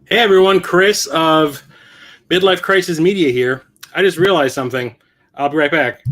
Hey everyone, Chris of Midlife Crisis Media here. I just realized something. I'll be right back.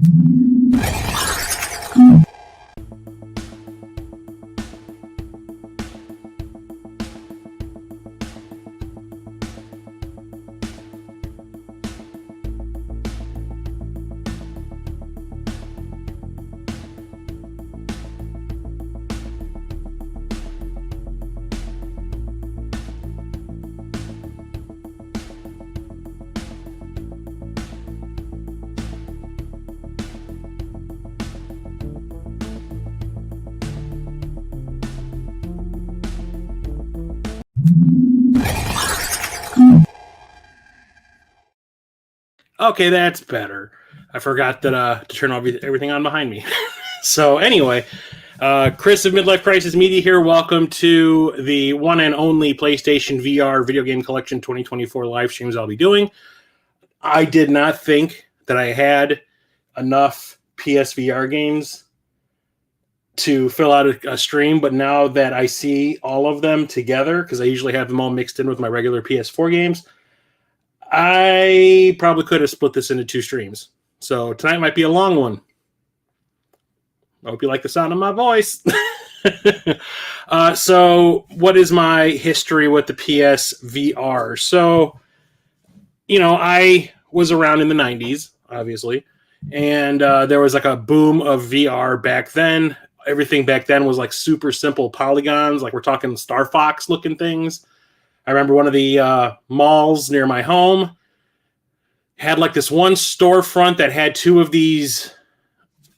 Okay, that's better. I forgot that to turn everything on behind me. So anyway, Chris of Midlife Crisis Media here. Welcome to the one and only PlayStation VR Video Game Collection 2024 live streams I'll be doing. I did not think that I had enough PSVR games to fill out a stream, but now that I see all of them together, because I usually have them all mixed in with my regular PS4 games, I probably could have split this into two streams. So tonight might be a long one. I hope you like the sound of my voice. So what is my history with the PSVR? So, I was around in the 90s, obviously, and there was like a boom of VR back then. Everything back then was like super simple polygons, like we're talking Star Fox looking things. I remember one of the malls near my home had like this one storefront that had two of these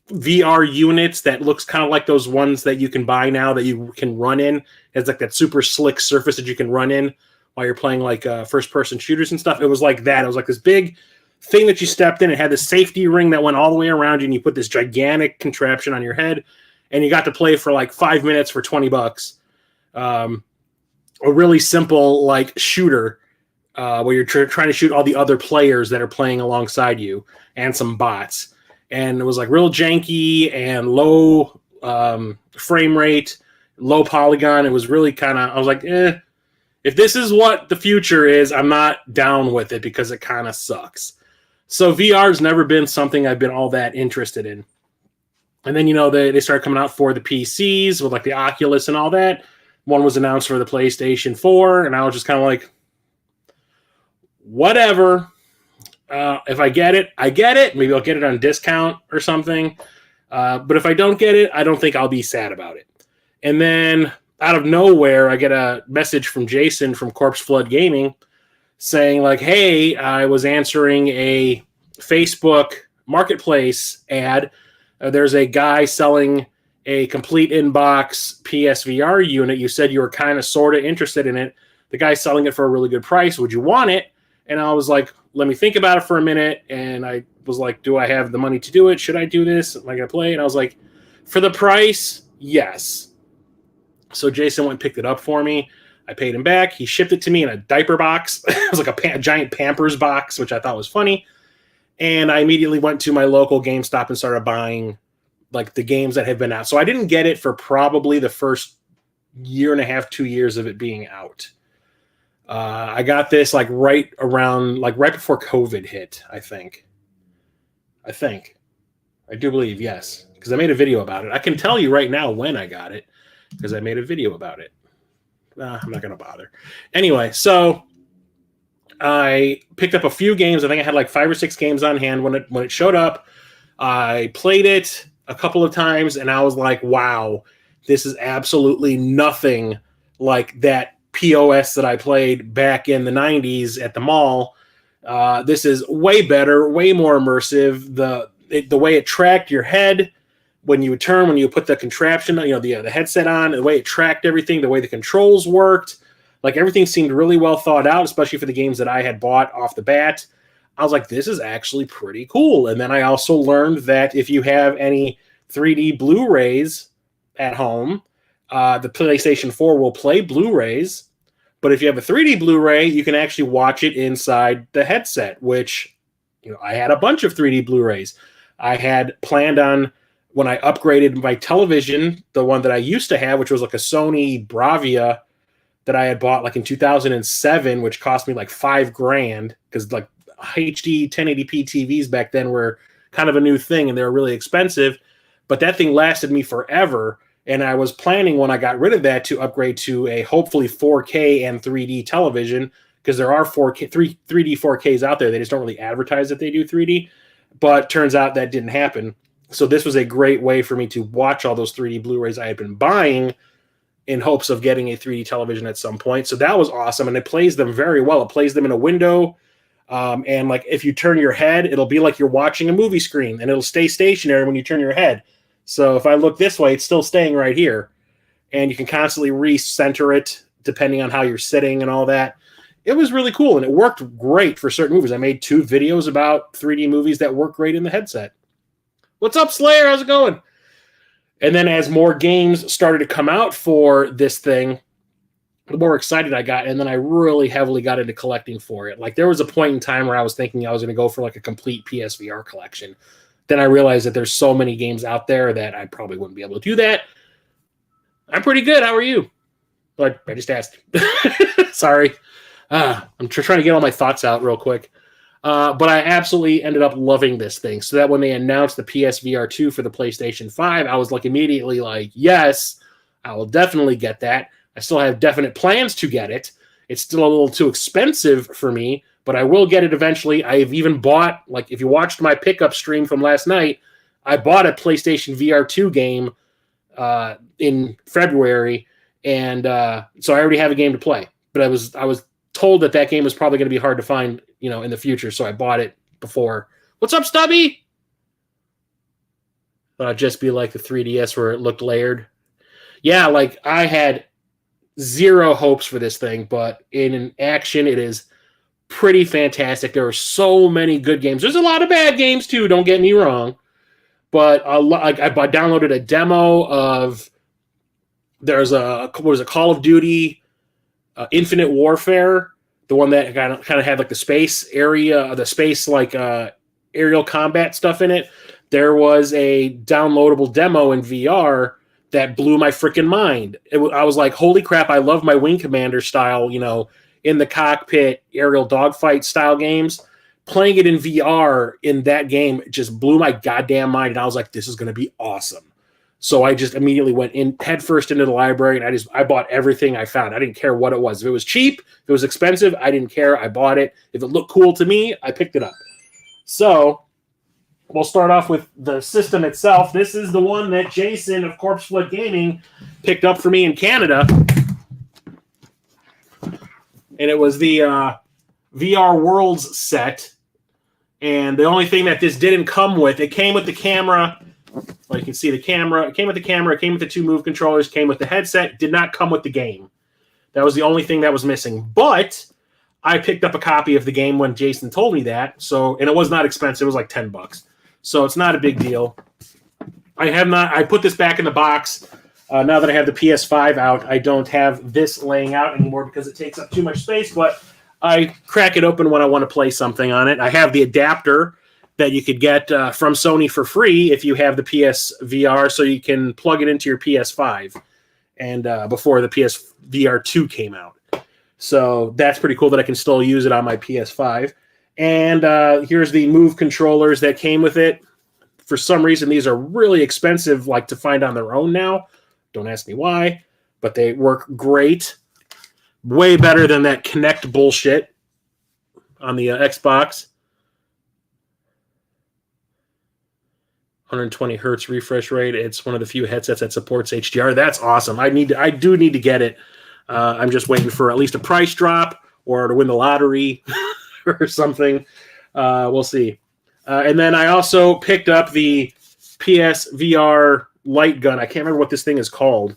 VR units that looks kind of like those ones that you can buy now that you can run in. It has like that super slick surface that you can run in while you're playing like first-person shooters and stuff. It was like that. It was like this big thing that you stepped in. It had this safety ring that went all the way around you, and you put this gigantic contraption on your head, and you got to play for like 5 minutes for $20. A really simple like shooter where you're trying to shoot all the other players that are playing alongside you and some bots. And it was like real janky and low frame rate, low polygon. It was really kind of, I was like, if this is what the future is, I'm not down with it because it kind of sucks. So VR's never been something I've been all that interested in. And then, they started coming out for the PCs with like the Oculus and all that. One was announced for the PlayStation 4, and I was just kind of like, whatever. If I get it, I get it. Maybe I'll get it on discount or something. But if I don't get it, I don't think I'll be sad about it. And then out of nowhere, I get a message from Jason from Corpse Flood Gaming saying like, hey, I was answering a Facebook marketplace ad. There's a guy selling a complete in-box PSVR unit. You said you were kind of sort of interested in it. The guy's selling it for a really good price. Would you want it? And I was like, let me think about it for a minute. And I was like, do I have the money to do it? Should I do this? Am I going to play? And I was like, for the price, yes. So Jason went and picked it up for me. I paid him back. He shipped it to me in a diaper box. It was like a giant Pampers box, which I thought was funny. And I immediately went to my local GameStop and started buying like the games that have been out. So I didn't get it for probably the first year and a half, 2 years of it being out. I got this like right before COVID hit, I think. I do believe, yes, because I made a video about it. I can tell you right now when I got it because I made a video about it. I'm not going to bother. Anyway, so I picked up a few games. I think I had like 5 or 6 games on hand when it showed up. I played it a couple of times, and I was like, wow, this is absolutely nothing like that POS that I played back in the 90s at the mall. This is way better, way more immersive. The way it tracked your head when you would turn, when you put the contraption, the headset on, the way it tracked everything, the way the controls worked, like everything seemed really well thought out, especially for the games that I had bought off the bat. I was like, this is actually pretty cool. And then I also learned that if you have any 3D Blu-rays at home, the PlayStation 4 will play Blu-rays. But if you have a 3D Blu-ray, you can actually watch it inside the headset, which, I had a bunch of 3D Blu-rays. I had planned on, when I upgraded my television, the one that I used to have, which was like a Sony Bravia that I had bought like in 2007, which cost me like $5,000 because like HD 1080p TVs back then were kind of a new thing and they were really expensive. But that thing lasted me forever. And I was planning when I got rid of that to upgrade to a hopefully 4K and 3D television, because there are 3D 4Ks out there. They just don't really advertise that they do 3D. But turns out that didn't happen. So this was a great way for me to watch all those 3D Blu-rays I had been buying in hopes of getting a 3D television at some point. So that was awesome. And it plays them very well. It plays them in a window. And like if you turn your head, it'll be like you're watching a movie screen, and it'll stay stationary when you turn your head. So if I look this way, it's still staying right here. And you can constantly recenter it depending on how you're sitting and all that. It was really cool, and it worked great for certain movies. I made 2 videos about 3D movies that work great in the headset. What's up, Slayer? How's it going? And then as more games started to come out for this thing, the more excited I got, and then I really heavily got into collecting for it. Like there was a point in time where I was thinking I was going to go for like a complete PSVR collection. Then I realized that there's so many games out there that I probably wouldn't be able to do that. I'm pretty good. How are you? But I just asked. Sorry. I'm trying to get all my thoughts out real quick. But I absolutely ended up loving this thing. So that when they announced the PSVR 2 for the PlayStation 5, I was like immediately like, yes, I will definitely get that. I still have definite plans to get it. It's still a little too expensive for me, but I will get it eventually. I've even bought, like if you watched my pickup stream from last night, I bought a PlayStation VR 2 game in February, and so I already have a game to play. But I was told that game was probably going to be hard to find, in the future, so I bought it before. What's up, Stubby? Thought it'd just be like the 3DS where it looked layered. Yeah, like I had zero hopes for this thing, but in action, it is pretty fantastic. There are so many good games. There's a lot of bad games too, don't get me wrong. But I downloaded a demo of, there's a Call of Duty Infinite Warfare, the one that kind of had like the space area, the space like aerial combat stuff in it. There was a downloadable demo in VR that blew my freaking mind. I was like, holy crap, I love my Wing Commander style, in the cockpit aerial dogfight style games. Playing it in VR in that game just blew my goddamn mind, and I was like, this is going to be awesome. So I just immediately went in headfirst into the library, and I bought everything I found. I didn't care what it was. If it was cheap, if it was expensive, I didn't care. I bought it. If it looked cool to me, I picked it up. So we'll start off with the system itself. This is the one that Jason of Corpse Flood Gaming picked up for me in Canada. And it was the VR Worlds set. And the only thing that this didn't come with, it came with the camera. Well, you can see the camera. It came with the camera. It came with the 2 Move controllers. Came with the headset. Did not come with the game. That was the only thing that was missing. But I picked up a copy of the game when Jason told me that. And it was not expensive. It was like $10. So it's not a big deal. I put this back in the box. Now that I have the PS5 out, I don't have this laying out anymore because it takes up too much space. But I crack it open when I want to play something on it. I have the adapter that you could get from Sony for free if you have the PSVR, so you can plug it into your PS5, and before the PSVR 2 came out. So that's pretty cool that I can still use it on my PS5. And here's the Move controllers that came with it. For some reason, these are really expensive, like to find on their own now. Don't ask me why, but they work great. Way better than that Kinect bullshit on the Xbox. 120 hertz refresh rate. It's one of the few headsets that supports HDR. That's awesome. I do need to get it. I'm just waiting for at least a price drop or to win the lottery or something. We'll see. And then I also picked up the PSVR light gun. I can't remember what this thing is called.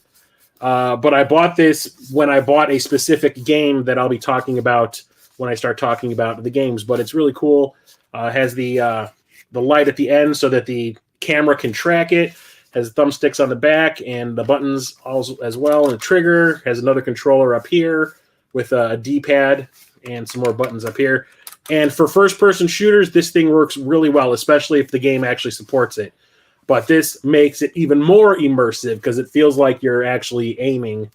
But I bought this when I bought a specific game that I'll be talking about when I start talking about the games. But it's really cool. It has the light at the end so that the camera can track it. Has thumbsticks on the back and the buttons also as well. And the trigger has another controller up here with a D-pad and some more buttons up here. And for first-person shooters, this thing works really well, especially if the game actually supports it. But this makes it even more immersive because it feels like you're actually aiming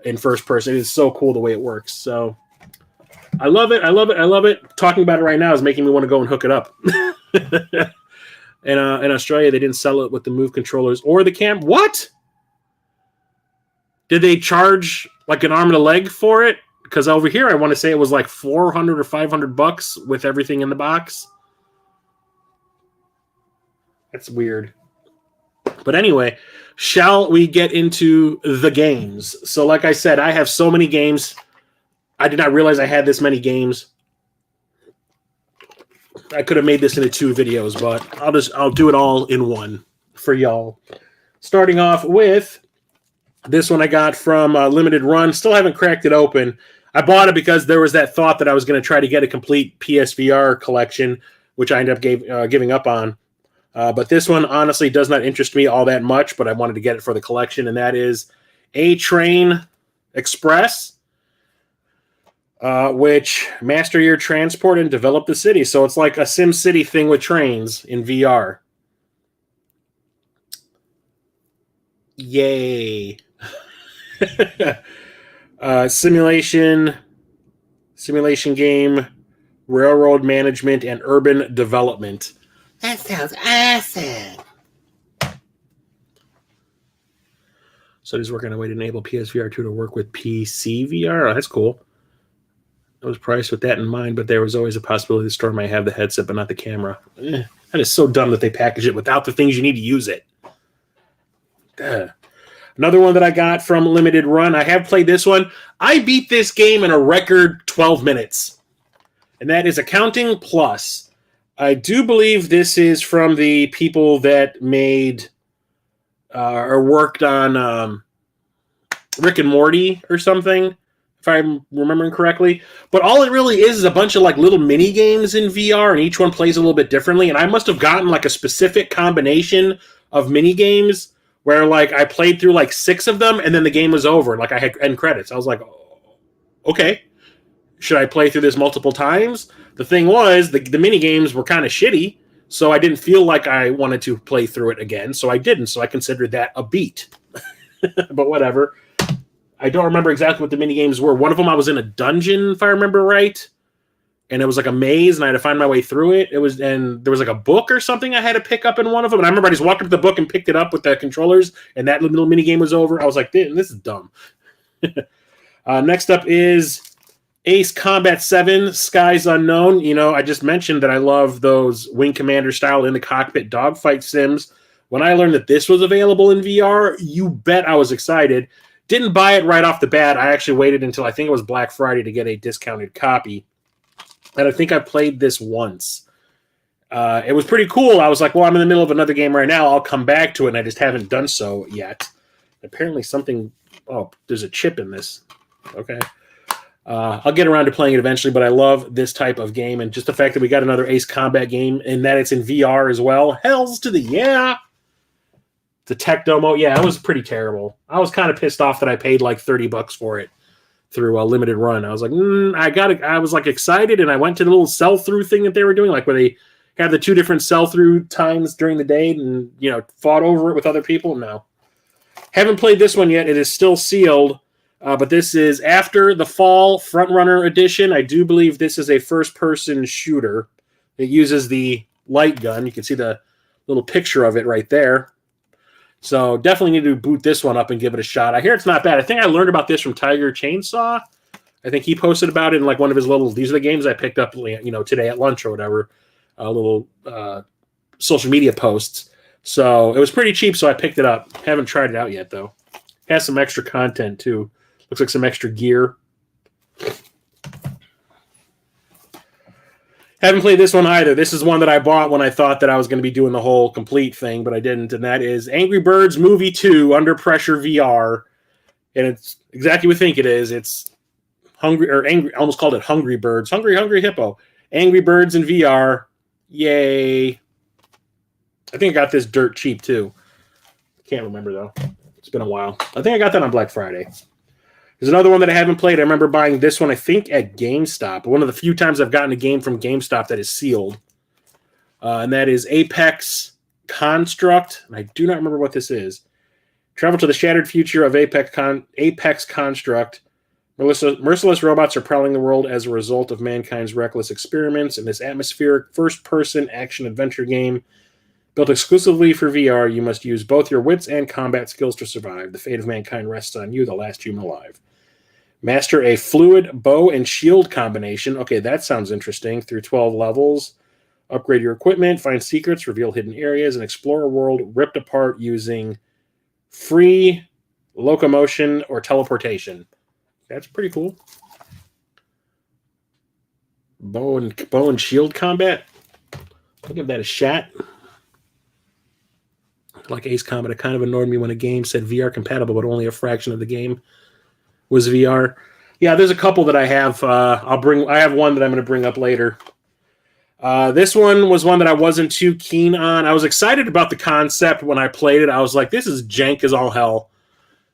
in first person. It is so cool the way it works. So I love it. I love it. I love it. Talking about it right now is making me want to go and hook it up. In Australia, they didn't sell it with the Move controllers or the cam. What? Did they charge like an arm and a leg for it? Because over here, I want to say it was like $400 or $500 with everything in the box. That's weird. But anyway, shall we get into the games? So like I said, I have so many games. I did not realize I had this many games. I could have made this into 2 videos, but I'll do it all in one for y'all. Starting off with this one I got from Limited Run. Still haven't cracked it open. I bought it because there was that thought that I was going to try to get a complete PSVR collection, which I ended up giving up on. But this one honestly does not interest me all that much, but I wanted to get it for the collection, and that is A-Train Express. Which master your transport and develop the city. So it's like a Sim City thing with trains in VR. Yay. Simulation game, railroad management, and urban development. That sounds awesome. So he's working on a way to enable PSVR 2 to work with PC VR. Oh, that's cool. I was priced with that in mind, but there was always a possibility the store might have the headset, but not the camera. That is so dumb that they package it without the things you need to use it. Another one that I got from Limited Run. I have played this one. I beat this game in a record 12 minutes. And that is Accounting Plus. I do believe this is from the people that made or worked on Rick and Morty or something, if I'm remembering correctly. But all it really is a bunch of like little mini games in VR, and each one plays a little bit differently. And I must have gotten like a specific combination of mini games where like I played through like 6 of them and then the game was over. Like I had end credits. I was like, okay, should I play through this multiple times? The thing was the mini games were kind of shitty, so I didn't feel like I wanted to play through it again. So I didn't. So I considered that a beat. But whatever. I don't remember exactly what the mini games were. One of them I was in a dungeon, if I remember right, and it was like a maze, and I had to find my way through it. And there was like a book or something I had to pick up in one of them. And I remember I just walked up to the book and picked it up with the controllers, and that little mini game was over. I was like, this is dumb. Next up is Ace Combat 7: Skies Unknown. You know, I just mentioned that I love those Wing Commander style in the cockpit dogfight sims. When I learned that this was available in VR, you bet I was excited. Didn't buy it right off the bat. I actually waited until I think it was Black Friday to get a discounted copy. And I think I played this once. It was pretty cool. I was like, well, I'm in the middle of another game right now. I'll come back to it, and I just haven't done so yet. Apparently something... Oh, there's a chip in this. Okay. I'll get around to playing it eventually, but I love this type of game. And just the fact that we got another Ace Combat game and that it's in VR as well. Hells to the yeah! The tech demo, yeah, it was pretty terrible. I was kind of pissed off that I paid like $30 for it through a Limited Run. I was like, I was like excited, and I went to the little sell-through thing that they were doing, like where they have the 2 different sell-through times during the day, and fought over it with other people. No, haven't played this one yet. It is still sealed, but this is After the Fall Frontrunner Edition. I do believe this is a first-person shooter. It uses the light gun. You can see the little picture of it right there. So definitely need to boot this one up and give it a shot. I hear it's not bad. I think I learned about this from Tiger Chainsaw. I think he posted about it in like one of his little, these are the games I picked up, today at lunch or whatever, little social media posts. So it was pretty cheap, so I picked it up. Haven't tried it out yet, though. Has some extra content, too. Looks like some extra gear. Haven't played this one either. This is one that I bought when I thought that I was going to be doing the whole complete thing, but I didn't. And that is Angry Birds Movie 2 Under Pressure VR. And it's exactly what you think it is. It's hungry or angry. I almost called it Hungry Birds. Hungry Hippo. Angry Birds in VR. Yay. I think I got this dirt cheap too. Can't remember though. It's been a while. I think I got that on Black Friday. There's another one that I haven't played. I remember buying this one, I think, at GameStop. One of the few times I've gotten a game from GameStop that is sealed. And that is Apex Construct. And I do not remember what this is. Travel to the shattered future of Apex Construct. Merciless robots are prowling the world as a result of mankind's reckless experiments. In this atmospheric first-person action-adventure game built exclusively for VR, you must use both your wits and combat skills to survive. The fate of mankind rests on you, the last human alive. Master a fluid bow and shield combination. Okay, that sounds interesting. Through 12 levels. Upgrade your equipment, find secrets, reveal hidden areas, and explore a world ripped apart using free locomotion or teleportation. That's pretty cool. Bow and shield combat. I'll give that a shot. Like Ace Combat, it kind of annoyed me when a game said VR compatible, but only a fraction of the game was VR. Yeah, there's a couple that I have. I have one that I'm going to bring up later. This one was one that I wasn't too keen on. I was excited about the concept when I played it. I was like, this is jank as all hell.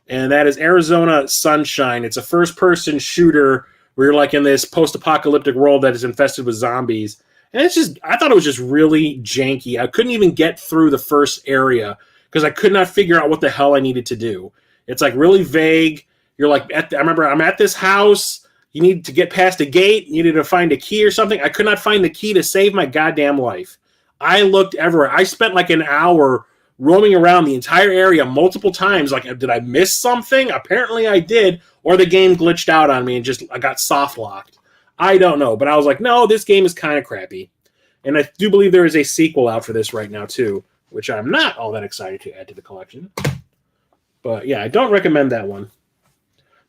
And that is Arizona Sunshine. It's a first-person shooter where you're like in this post-apocalyptic world that is infested with zombies. And it's just, I thought it was just really janky. I couldn't even get through the first area because I could not figure out what the hell I needed to do. It's like really vague. You're like, I remember I'm at this house. You need to get past a gate. You needed to find a key or something. I could not find the key to save my goddamn life. I looked everywhere. I spent like an hour roaming around the entire area multiple times. Like, did I miss something? Apparently I did. Or the game glitched out on me and I got soft locked. I don't know. But I was like, no, this game is kind of crappy. And I do believe there is a sequel out for this right now too, which I'm not all that excited to add to the collection. But yeah, I don't recommend that one.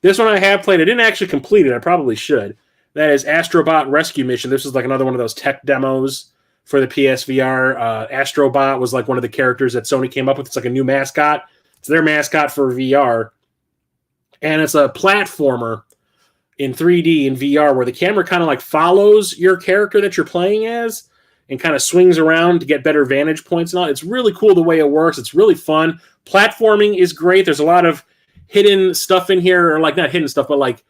This one I have played. I didn't actually complete it. I probably should. That is Astrobot Rescue Mission. This is like another one of those tech demos for the PSVR. Astrobot was like one of the characters that Sony came up with. It's like a new mascot. It's their mascot for VR. And it's a platformer in 3D in VR where the camera kind of like follows your character that you're playing as and kind of swings around to get better vantage points and all. It's really cool the way it works. It's really fun. Platforming is great. There's a lot of hidden stuff in here, or like not hidden stuff, but like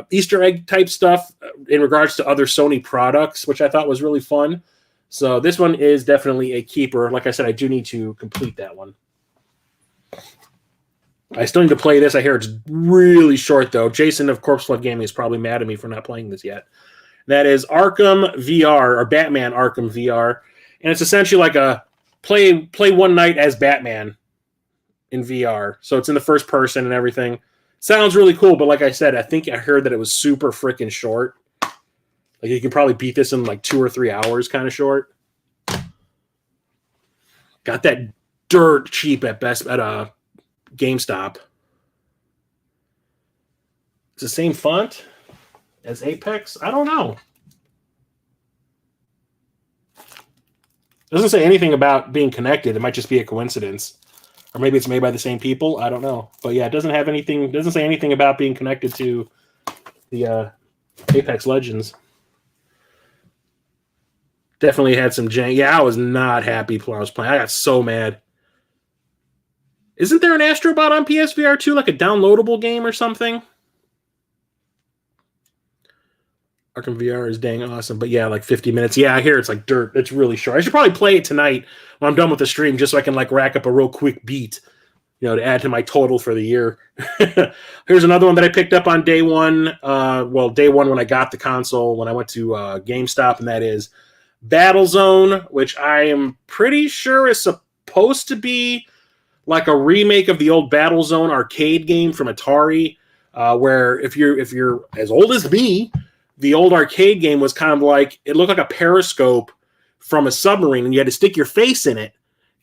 Easter egg type stuff in regards to other Sony products, which I thought was really fun. So this one is definitely a keeper. Like I said, I do need to complete that one. I still need to play this. I hear it's really short, though. Jason of Corpse Flood Gaming is probably mad at me for not playing this yet. That is Arkham VR, or Batman Arkham VR. And it's essentially like a play one night as Batman in VR. So it's in the first person and everything. Sounds really cool, but like I said, I think I heard that it was super freaking short. Like you can probably beat this in like 2 or 3 hours kind of short. Got that dirt cheap at GameStop. It's the same font as Apex? I don't know. It doesn't say anything about being connected. It might just be a coincidence. Or maybe it's made by the same people. I don't know. But yeah, it doesn't have anything. It doesn't say anything about being connected to the Apex Legends. Definitely had some jank. Yeah, I was not happy when I was playing. I got so mad. Isn't there an Astrobot on PSVR 2, like a downloadable game or something? Arkham VR is dang awesome. But yeah, like 50 minutes. Yeah, I hear it's like dirt. It's really short. I should probably play it tonight when I'm done with the stream just so I can like rack up a real quick beat, you know, to add to my total for the year. Here's another one that I picked up on day one. Day one when I got the console, when I went to GameStop, and that is Battlezone, which I am pretty sure is supposed to be like a remake of the old Battlezone arcade game from Atari, where if you're as old as me, the old arcade game was kind of like, it looked like a periscope from a submarine, and you had to stick your face in it,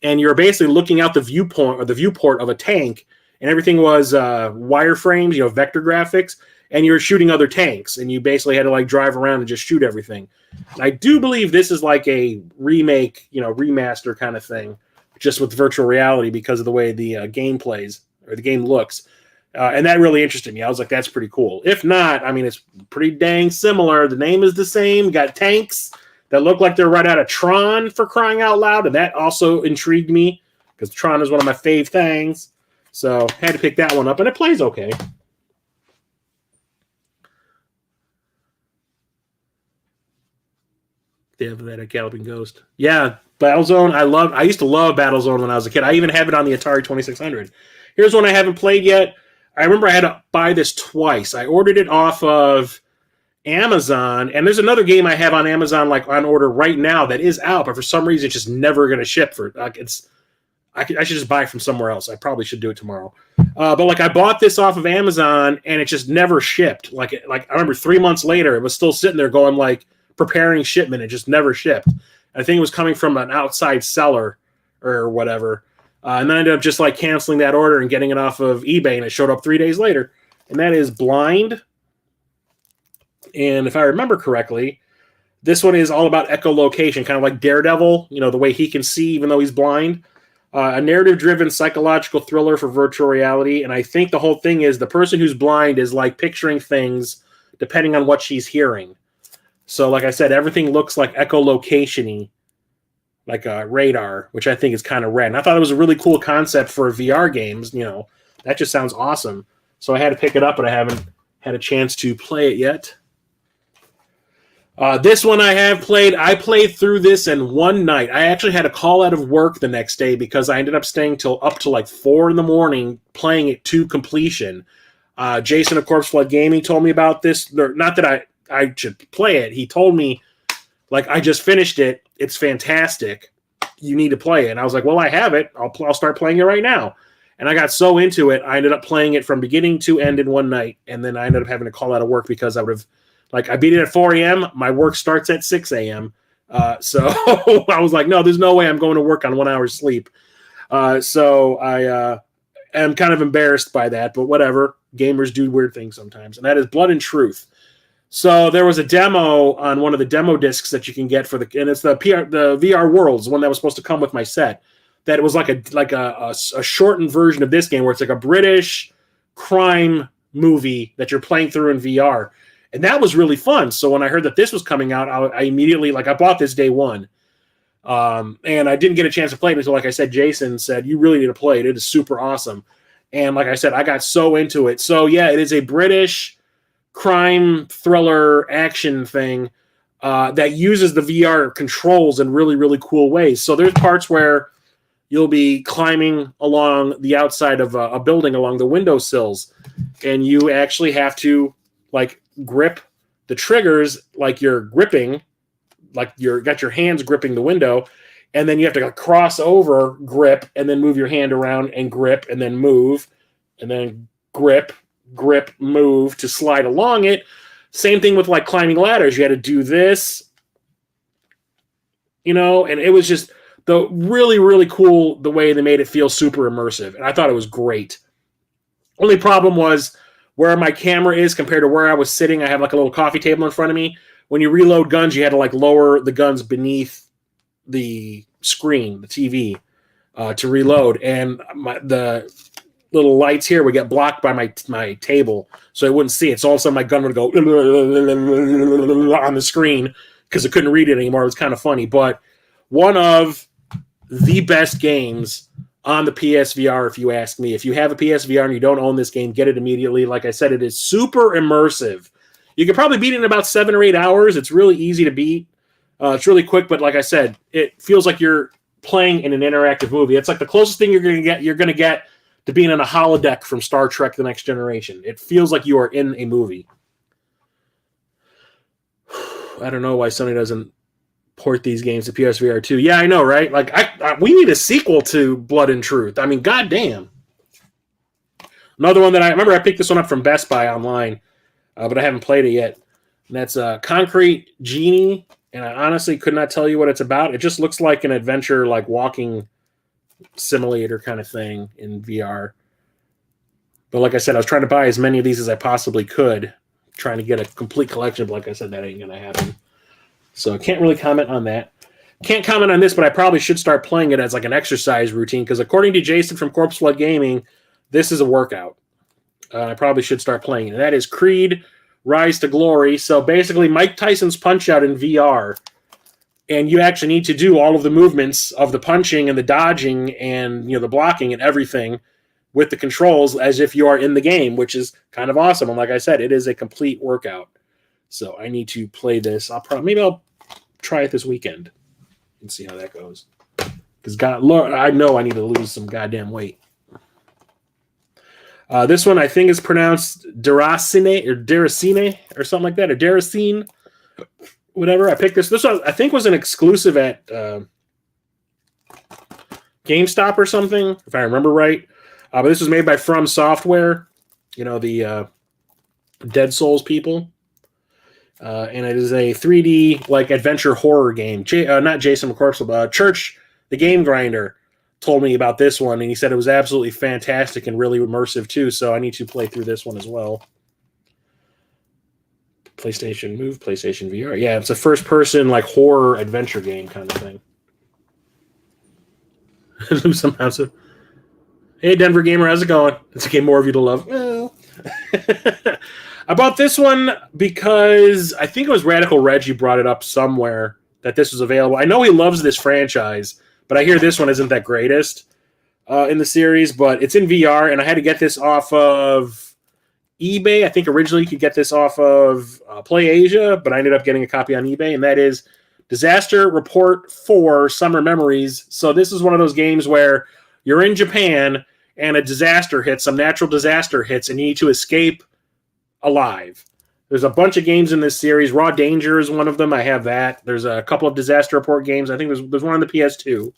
and you're basically looking out the viewpoint or the viewport of a tank, and everything was wireframes, you know, vector graphics, and you were shooting other tanks, and you basically had to like drive around and just shoot everything. And I do believe this is like a remake, you know, remaster kind of thing, just with virtual reality because of the way the game plays or the game looks. And that really interested me. I was like, that's pretty cool. If not, I mean, it's pretty dang similar. The name is the same. You got tanks that look like they're right out of Tron, for crying out loud. And that also intrigued me because Tron is one of my fave things. So had to pick that one up, and it plays okay. They have that at Galloping Ghost. Yeah, Battlezone. I used to love Battlezone when I was a kid. I even have it on the Atari 2600. Here's one I haven't played yet. I remember I had to buy this twice. I ordered it off of Amazon, and there's another game I have on Amazon like on order right now that is out, but for some reason it's just never going to ship. For like I should just buy it from somewhere else. I probably should do it tomorrow. But like I bought this off of Amazon, and it just never shipped. Like I remember 3 months later, it was still sitting there going like preparing shipment. It just never shipped. I think it was coming from an outside seller or whatever. And then I ended up just like canceling that order and getting it off of eBay, and it showed up 3 days later. And that is Blind. And if I remember correctly, this one is all about echolocation, kind of like Daredevil, you know, the way he can see even though he's blind. A narrative-driven psychological thriller for virtual reality. And I think the whole thing is the person who's blind is like picturing things depending on what she's hearing. So like I said, everything looks like echolocation-y, like a radar, which I think is kind of rad. And I thought it was a really cool concept for VR games. You know, that just sounds awesome. So I had to pick it up, but I haven't had a chance to play it yet. This one I have played. I played through this in one night. I actually had a call out of work the next day because I ended up staying up to like 4 a.m. playing it to completion. Jason of Corpse Flood Gaming told me about this. Not that I should play it. He told me, like, I just finished it. It's fantastic. You need to play it. And I was like, well, I have it. I'll start playing it right now. And I got so into it, I ended up playing it from beginning to end in one night. And then I ended up having to call out of work because I would have, like, I beat it at 4 a.m. My work starts at 6 a.m. So I was like, no, there's no way I'm going to work on 1 hour's sleep. So I am kind of embarrassed by that, but whatever. Gamers do weird things sometimes. And that is Blood and Truth. So there was a demo on one of the demo discs that you can get and it's the VR Worlds, one that was supposed to come with my set. That it was like a shortened version of this game where it's like a British crime movie that you're playing through in VR. And that was really fun. So when I heard that this was coming out, I immediately, like, I bought this day one. And I didn't get a chance to play it until, like I said, Jason said, you really need to play it. It is super awesome. And like I said, I got so into it. So yeah, it is a British crime thriller action thing that uses the VR controls in really, really cool ways. So there's parts where you'll be climbing along the outside of a building along the windowsills, and you actually have to, like, grip the triggers like you're gripping, like you're got your hands gripping the window, and then you have to cross over, grip, and then move your hand around and grip, and then move, and then grip, move to slide along it. Same thing with like climbing ladders. You had to do this, you know, and it was just the really, really cool the way they made it feel super immersive. And I thought it was great. Only problem was where my camera is compared to where I was sitting. I have like a little coffee table in front of me. When you reload guns, you had to like lower the guns beneath the screen, the TV, to reload. And the little lights here would get blocked by my table, so I wouldn't see it. So all of a sudden my gun would go on the screen because I couldn't read it anymore. It was kind of funny. But one of the best games on the PSVR, if you ask me. If you have a PSVR and you don't own this game, get it immediately. Like I said, it is super immersive. You could probably beat it in about 7 or 8 hours. It's really easy to beat. It's really quick, but like I said, it feels like you're playing in an interactive movie. It's like the closest thing you're going to get to being in a holodeck from Star Trek The Next Generation. It feels like you are in a movie. I don't know why Sony doesn't port these games to PSVR 2. Yeah, I know, right? Like, we need a sequel to Blood and Truth. I mean, goddamn. Another one that I remember, I picked this one up from Best Buy online, but I haven't played it yet. And that's Concrete Genie, and I honestly could not tell you what it's about. It just looks like an adventure, like walking simulator kind of thing in VR. But like I said, I was trying to buy as many of these as I possibly could, trying to get a complete collection, but like I said, that ain't going to happen. So I can't really comment on that. Can't comment on this, but I probably should start playing it as like an exercise routine, because according to Jason from Corpse Flood Gaming, this is a workout. I probably should start playing it. And that is Creed Rise to Glory. So basically Mike Tyson's Punch-Out in VR. And you actually need to do all of the movements of the punching and the dodging and, you know, the blocking and everything with the controls as if you are in the game, which is kind of awesome. And like I said, it is a complete workout. So I need to play this. Maybe I'll try it this weekend and see how that goes. Because God, Lord, I know I need to lose some goddamn weight. This one I think is pronounced Deracine or something like that, or Deracine, whatever. I picked this. This one I think was an exclusive at GameStop or something, if I remember right. But this was made by From Software, the Dead Souls people. And it is a 3D like adventure horror game. Not Jason McCorkle, but Church, the Game Grinder, told me about this one, and he said it was absolutely fantastic and really immersive too. So I need to play through this one as well. PlayStation Move, PlayStation VR. Yeah, it's a first-person like horror adventure game kind of thing. Somehow so. Hey, Denver Gamer, how's it going? It's a game more of you to love. Well. I bought this one because I think it was Radical Reggie brought it up somewhere that this was available. I know he loves this franchise, but I hear this one isn't that greatest in the series, but it's in VR, and I had to get this off of eBay. I think originally you could get this off of PlayAsia, but I ended up getting a copy on eBay, and that is Disaster Report 4 Summer Memories. So this is one of those games where you're in Japan, and a disaster hits, some natural disaster hits, and you need to escape alive. There's a bunch of games in this series. Raw Danger is one of them. I have that. There's a couple of Disaster Report games. I think there's one on the PS2.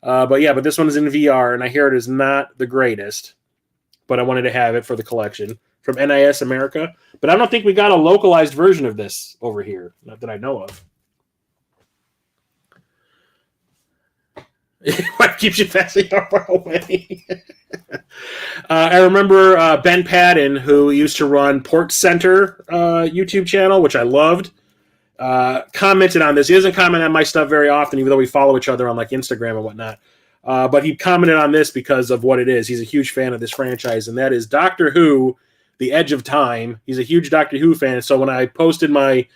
But this one is in VR, and I hear it is not the greatest. But I wanted to have it for the collection from NIS America. But I don't think we got a localized version of this over here, not that I know of. What keeps you fasting far away? I remember Ben Padden, who used to run Port Center YouTube channel, which I loved, commented on this. He doesn't comment on my stuff very often, even though we follow each other on like Instagram and whatnot. But he commented on this because of what it is. He's a huge fan of this franchise, and that is Doctor Who, The Edge of Time. He's a huge Doctor Who fan. So when I posted my,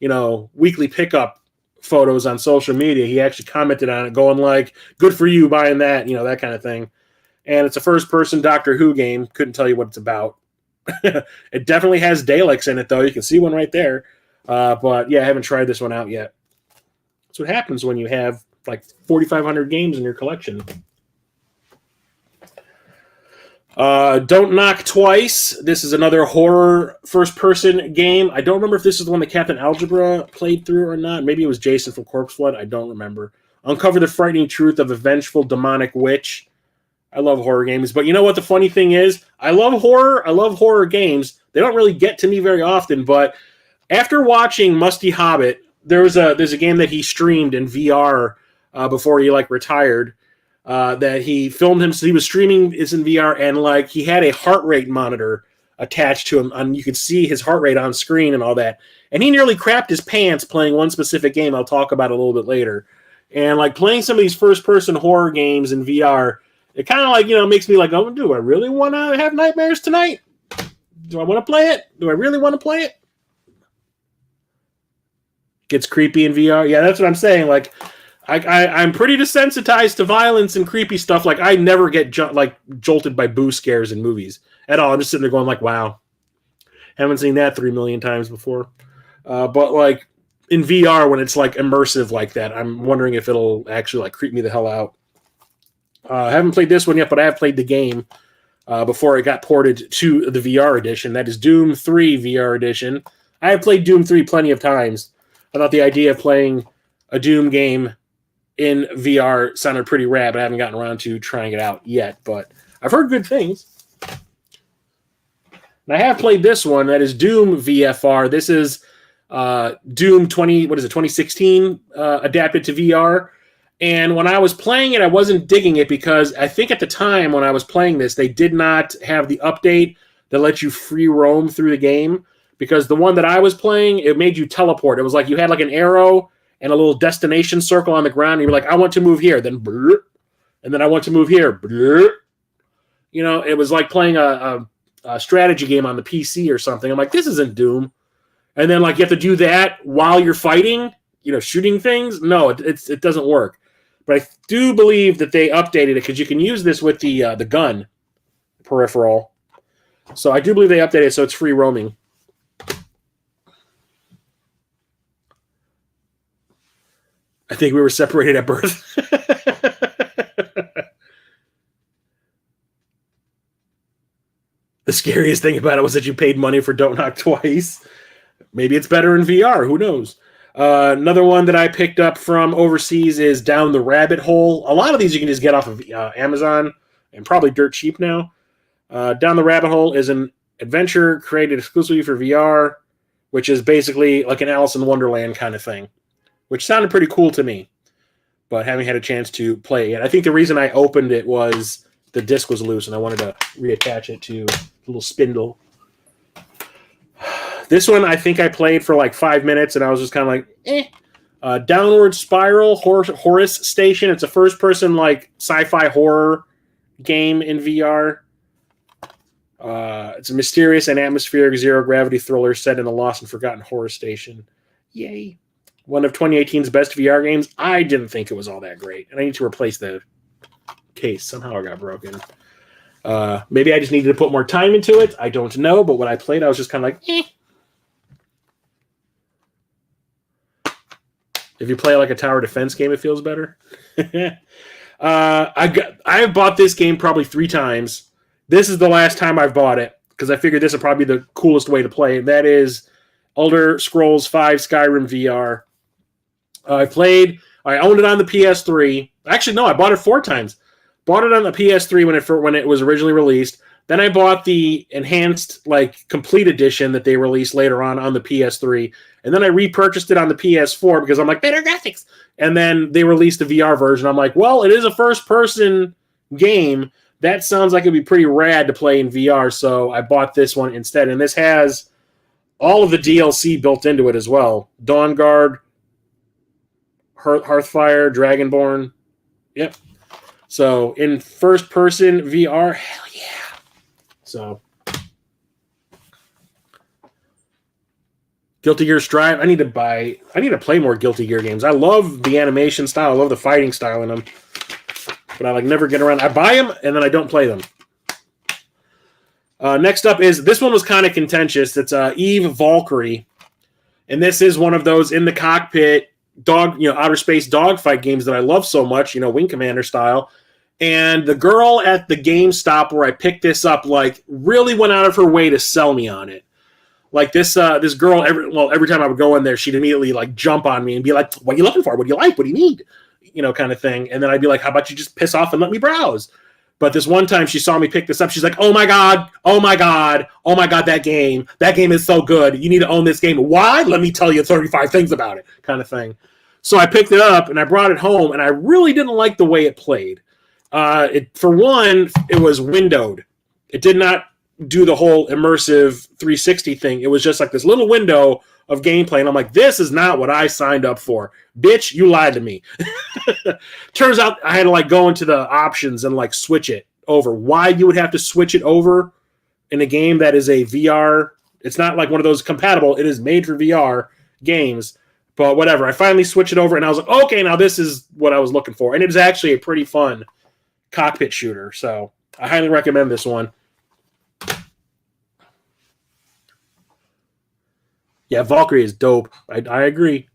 weekly pickup photos on social media, he actually commented on it, going like, "Good for you buying that," that kind of thing. And it's a first-person Doctor Who game. Couldn't tell you what it's about. It definitely has Daleks in it, though. You can see one right there. But yeah, I haven't tried this one out yet. That's what happens when you have like 4,500 games in your collection. Don't Knock Twice. This is another horror first-person game. I don't remember if this is the one that Captain Algebra played through or not. Maybe it was Jason from Corpse Flood. I don't remember. Uncover the frightening truth of a vengeful demonic witch. I love horror games. But you know what the funny thing is? I love horror. I love horror games. They don't really get to me very often. But after watching Musty Hobbit, there's a game that he streamed in VR before he retired. That he filmed him, so he was streaming is in VR, and he had a heart rate monitor attached to him, and you could see his heart rate on screen and all that. And he nearly crapped his pants playing one specific game I'll talk about a little bit later. And playing some of these first-person horror games in VR, it kind of makes me oh, do I really want to have nightmares tonight? Do I want to play it? Do I really want to play it? Gets creepy in VR. Yeah, that's what I'm saying. I'm pretty desensitized to violence and creepy stuff. I never get jolted by boo scares in movies at all. I'm just sitting there going wow, haven't seen that 3 million times before. But in VR, when it's immersive like that, I'm wondering if it'll actually creep me the hell out. I haven't played this one yet, but I have played the game before it got ported to the VR edition. That is Doom 3 VR edition. I have played Doom 3 plenty of times. I thought the idea of playing a Doom game in VR sounded pretty rad, but I haven't gotten around to trying it out yet. But I've heard good things. And I have played this one. That is Doom VFR. This is Doom 2016 adapted to VR. And when I was playing it, I wasn't digging it because I think at the time when I was playing this, they did not have the update that lets you free roam through the game. Because the one that I was playing, it made you teleport. It was you had an arrow and a little destination circle on the ground. And you're I want to move here. Then, brrr, and then I want to move here. Brrr. It was like playing a strategy game on the PC or something. I'm this isn't Doom. And then, you have to do that while you're fighting, shooting things. No, it doesn't work. But I do believe that they updated it because you can use this with the gun peripheral. So I do believe they updated it so it's free roaming. I think we were separated at birth. The scariest thing about it was that you paid money for Don't Knock Twice. Maybe it's better in VR. Who knows? Another one that I picked up from overseas is Down the Rabbit Hole. A lot of these you can just get off of Amazon and probably dirt cheap now. Down the Rabbit Hole is an adventure created exclusively for VR, which is basically like an Alice in Wonderland kind of thing, which sounded pretty cool to me, but haven't had a chance to play it yet. I think the reason I opened it was the disc was loose and I wanted to reattach it to the little spindle. This one I think I played for like 5 minutes and I was just kind of like, eh. Downward Spiral, Horus Station. It's a first-person like sci-fi horror game in VR. It's a mysterious and atmospheric zero-gravity thriller set in a lost and forgotten horror station. Yay. One of 2018's best VR games. I didn't think it was all that great. And I need to replace the case. Somehow it got broken. Maybe I just needed to put more time into it. I don't know. But when I played, I was just kind of like, eh. If you play like a tower defense game, it feels better. I have bought this game probably 3 times. This is the last time I've bought it because I figured this would probably be the coolest way to play. And that is Elder Scrolls V Skyrim VR. I owned it on the PS3. Actually, no, I bought it 4 times. Bought it on the PS3 when it was originally released. Then I bought the enhanced, like, complete edition that they released later on the PS3. And then I repurchased it on the PS4 because I'm like, better graphics. And then they released the VR version. I'm like, well, it is a first-person game. That sounds like it'd be pretty rad to play in VR. So I bought this one instead. And this has all of the DLC built into it as well. Dawnguard, Hearthfire, Dragonborn. Yep. So in first-person VR, hell yeah. So, Guilty Gear Strive. I need to play more Guilty Gear games. I love the animation style. I love the fighting style in them. But I never get around. I buy them and then I don't play them. Next up is, this one was kind of contentious. It's Eve Valkyrie. And this is one of those in the cockpit outer space dogfight games that I love so much, Wing Commander style. And the girl at the GameStop where I picked this up, like, really went out of her way to sell me on it. Like, this girl, every time I would go in there, she'd immediately, like, jump on me and be like, what are you looking for? What do you like? What do you need? Kind of thing. And then I'd be like, how about you just piss off and let me browse? But this one time she saw me pick this up. She's like, oh my God, that game is so good. You need to own this game. Why? Let me tell you 35 things about it, kind of thing. So I picked it up and I brought it home and I really didn't like the way it played. For one, it was windowed. It did not do the whole immersive 360 thing. It was just like this little window of gameplay. And I'm like, this is not what I signed up for. Bitch, you lied to me. Turns out I had to like go into the options and like switch it over. Why you would have to switch it over in a game that is a VR. It's not like one of those compatible. It is made for VR games. But whatever. I finally switched it over and I was like, okay, now this is what I was looking for. And it is actually a pretty fun cockpit shooter. So I highly recommend this one. Yeah, Valkyrie is dope. I agree.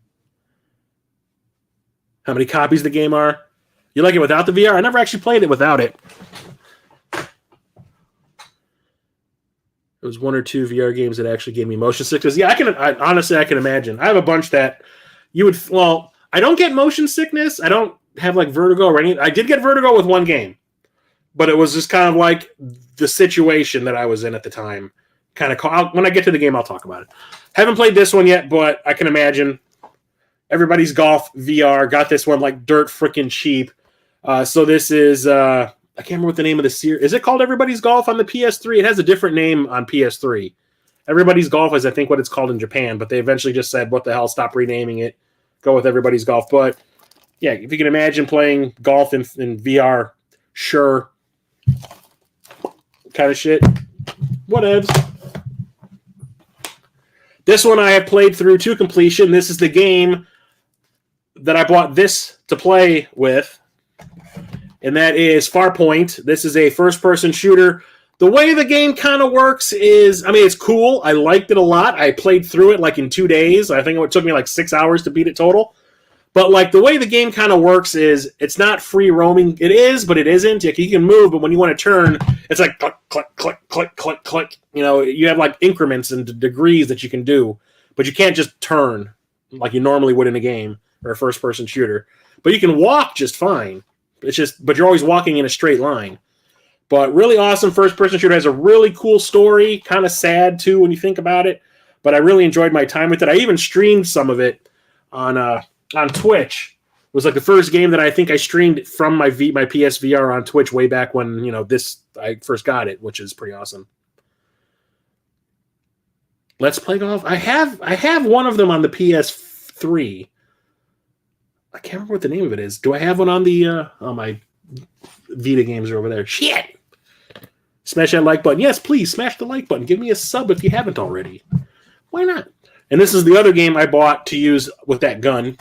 How many copies the game are? You like it without the VR? I never actually played it without it. It was 1 or 2 VR games that actually gave me motion sickness. Yeah, honestly, I can imagine. I have a bunch that you would... Well, I don't get motion sickness. I don't have like vertigo or anything. I did get vertigo with one game. But it was just kind of like the situation that I was in at the time. When I get to the game, I'll talk about it. Haven't played this one yet, but I can imagine. Everybody's Golf VR got this one like dirt freaking cheap. So this is, I can't remember what the name of the series. Is it called Everybody's Golf on the PS3? It has a different name on PS3. Everybody's Golf is, I think, what it's called in Japan, but they eventually just said, what the hell, stop renaming it. Go with Everybody's Golf. But yeah, if you can imagine playing golf in VR, sure. Kind of shit. Whatevs. This one I have played through to completion. This is the game that I bought this to play with, and that is Farpoint. This is a first-person shooter. The way the game kind of works is, it's cool. I liked it a lot. I played through it like in 2 days. I think it took me like 6 hours to beat it total. But like the way the game kind of works is it's not free roaming. It is, but it isn't. Like, you can move, but when you want to turn, it's like click, click, click, click, click, click. You know, you have like increments and degrees that you can do, but you can't just turn like you normally would in a game or a first-person shooter. But you can walk just fine. But you're always walking in a straight line. But really awesome first-person shooter. Has a really cool story. Kind of sad too when you think about it. But I really enjoyed my time with it. I even streamed some of it on Twitch. It was like the first game that I think I streamed from my PSVR on Twitch way back when, I first got it, which is pretty awesome. Let's Play Golf. I have one of them on the PS3. I can't remember what the name of it is. Do I have one on the my Vita games are over there? Shit! Smash that like button. Yes, please smash the like button. Give me a sub if you haven't already. Why not? And this is the other game I bought to use with that gun.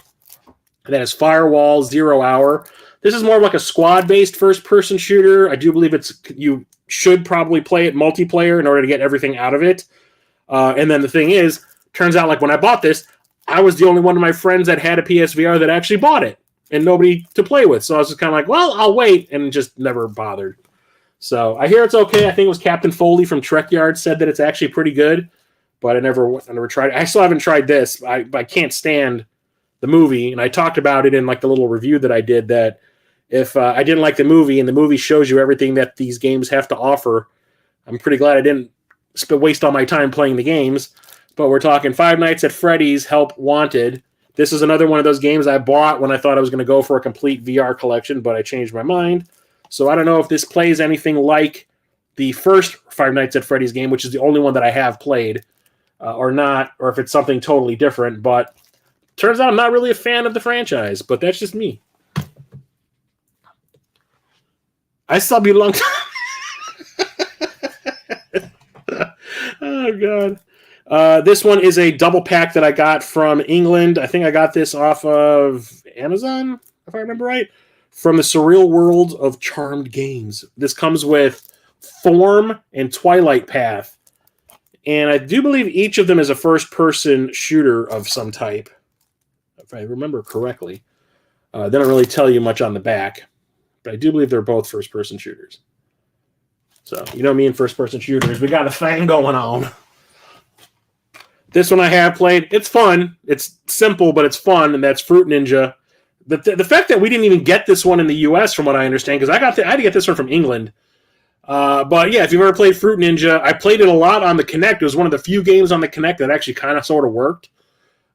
That is Firewall 0 Hour. This is more like a squad-based first-person shooter. I do believe you should probably play it multiplayer in order to get everything out of it. And then the thing is, turns out like when I bought this, I was the only one of my friends that had a PSVR that actually bought it and nobody to play with. So I was just kind of like, well, I'll wait, and just never bothered. So I hear it's okay. I think it was Captain Foley from Trek Yard said that it's actually pretty good, but I never tried it. I still haven't tried this. I can't stand the movie, and I talked about it in like the little review that I did, that if I didn't like the movie and the movie shows you everything that these games have to offer, I'm pretty glad I didn't waste all my time playing the games. But we're talking Five Nights at Freddy's Help Wanted. This is another one of those games I bought when I thought I was going to go for a complete VR collection, but I changed my mind. So I don't know if this plays anything like the first Five Nights at Freddy's game, which is the only one that I have played, or not, or if it's something totally different. But turns out I'm not really a fan of the franchise, but that's just me. I still belong to... Oh, God. This one is a double pack that I got from England. I think I got this off of Amazon, if I remember right, from the Surreal World of Charmed Games. This comes with Form and Twilight Path. And I do believe each of them is a first-person shooter of some type, if I remember correctly. They don't really tell you much on the back, but I do believe they're both first-person shooters. So, you know me and first-person shooters, we got a thing going on. This one I have played. It's fun. It's simple, but it's fun, and that's Fruit Ninja. The fact that we didn't even get this one in the U.S., from what I understand, because I had to get this one from England. But yeah, if you've ever played Fruit Ninja, I played it a lot on the Kinect. It was one of the few games on the Kinect that actually kind of sort of worked.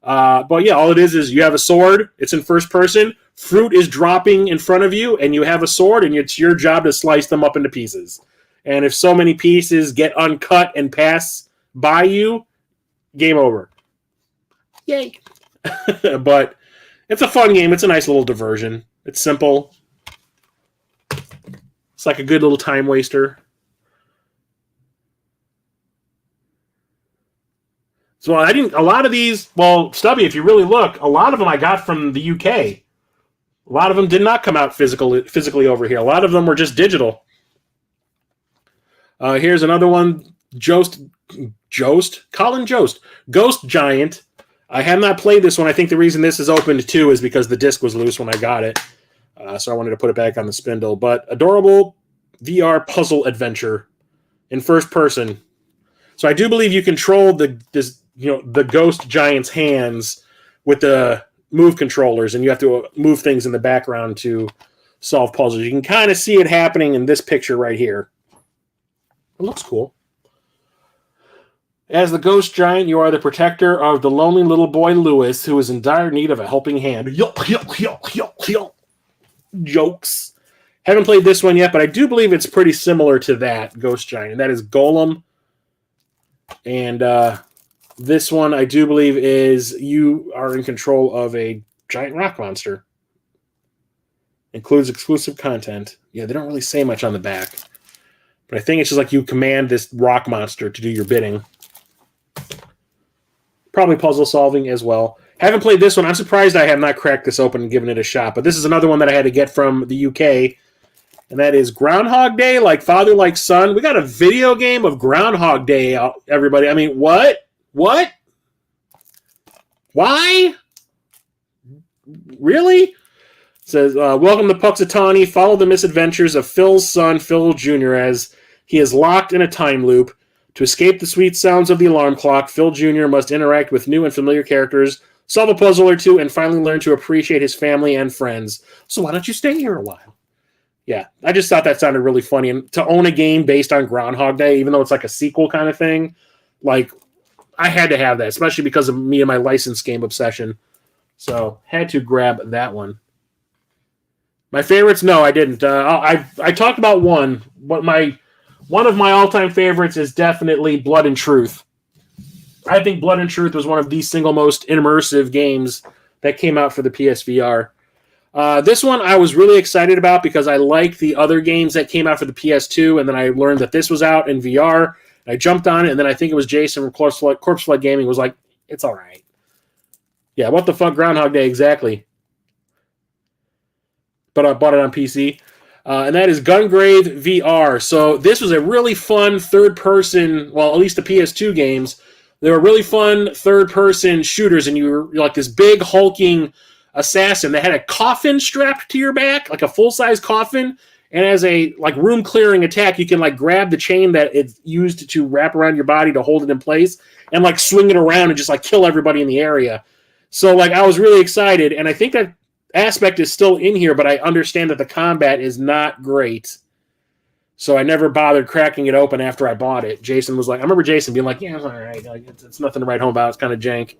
But yeah, all it is you have a sword. It's in first person. Fruit is dropping in front of you, and you have a sword, and it's your job to slice them up into pieces. And if so many pieces get uncut and pass by you, game over. Yay. But it's a fun game. It's a nice little diversion. It's simple. It's like a good little time waster. So a lot of these, well, Stubby, if you really look, a lot of them I got from the UK. A lot of them did not come out physically over here. A lot of them were just digital. Here's another one, Colin Jost, Ghost Giant. I have not played this one. I think the reason this is opened too is because the disc was loose when I got it. So I wanted to put it back on the spindle. But adorable VR puzzle adventure in first person. So I do believe you control the Ghost Giant's hands with the move controllers, and you have to move things in the background to solve puzzles. You can kind of see it happening in this picture right here. It looks cool. As the Ghost Giant, you are the protector of the lonely little boy Lewis, who is in dire need of a helping hand. Jokes. Haven't played this one yet, but I do believe it's pretty similar to that Ghost Giant, and that is Golem. And this one, I do believe, is you are in control of a giant rock monster. Includes exclusive content. Yeah, they don't really say much on the back. But I think it's just like you command this rock monster to do your bidding. Probably puzzle solving as well. Haven't played this one. I'm surprised I have not cracked this open and given it a shot. But this is another one that I had to get from the UK. And that is Groundhog Day, like father, like son. We got a video game of Groundhog Day, everybody. I mean, what? What? Why? really? It says, welcome to Puxatawny. Follow the misadventures of Phil's son, Phil Jr., as he is locked in a time loop. To escape the sweet sounds of the alarm clock, Phil Jr. must interact with new and familiar characters, solve a puzzle or two, and finally learn to appreciate his family and friends. So why don't you stay here a while? Yeah, I just thought that sounded really funny. And to own a game based on Groundhog Day, even though it's like a sequel kind of thing, like, I had to have that, especially because of me and my licensed game obsession. So, had to grab that one. My favorites? No, I didn't. I talked about one, but one of my all-time favorites is definitely Blood and Truth. I think Blood and Truth was one of the single most immersive games that came out for the PSVR. This one I was really excited about because I liked the other games that came out for the PS2, and then I learned that this was out in VR. I jumped on it, and then I think it was Jason from Corpse Flood Gaming was like, it's all right. Yeah, what the fuck, Groundhog Day, exactly. But I bought it on PC. And that is Gungrave VR. So this was a really fun third-person, well, at least the PS2 games. They were really fun third-person shooters, and you're like this big, hulking assassin that had a coffin strapped to your back, like a full-size coffin, and as a like room-clearing attack, you can like grab the chain that it's used to wrap around your body to hold it in place, and like swing it around and just like kill everybody in the area. So like I was really excited, and I think that aspect is still in here, but I understand that the combat is not great. So I never bothered cracking it open after I bought it. Jason was like, I remember Jason being like, yeah, it's all right. Like, it's nothing to write home about. It's kind of jank.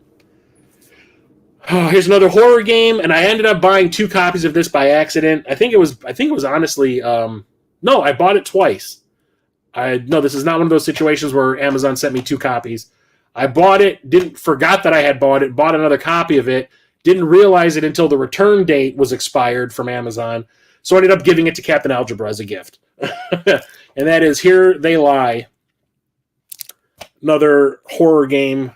Here's another horror game, and I ended up buying 2 copies of this by accident. I think it was honestly, no, I bought it twice. No, this is not one of those situations where Amazon sent me 2 copies. I bought it, forgot that I had bought it, bought another copy of it, didn't realize it until the return date was expired from Amazon, so I ended up giving it to Captain Algebra as a gift. And that is Here They Lie. Another horror game.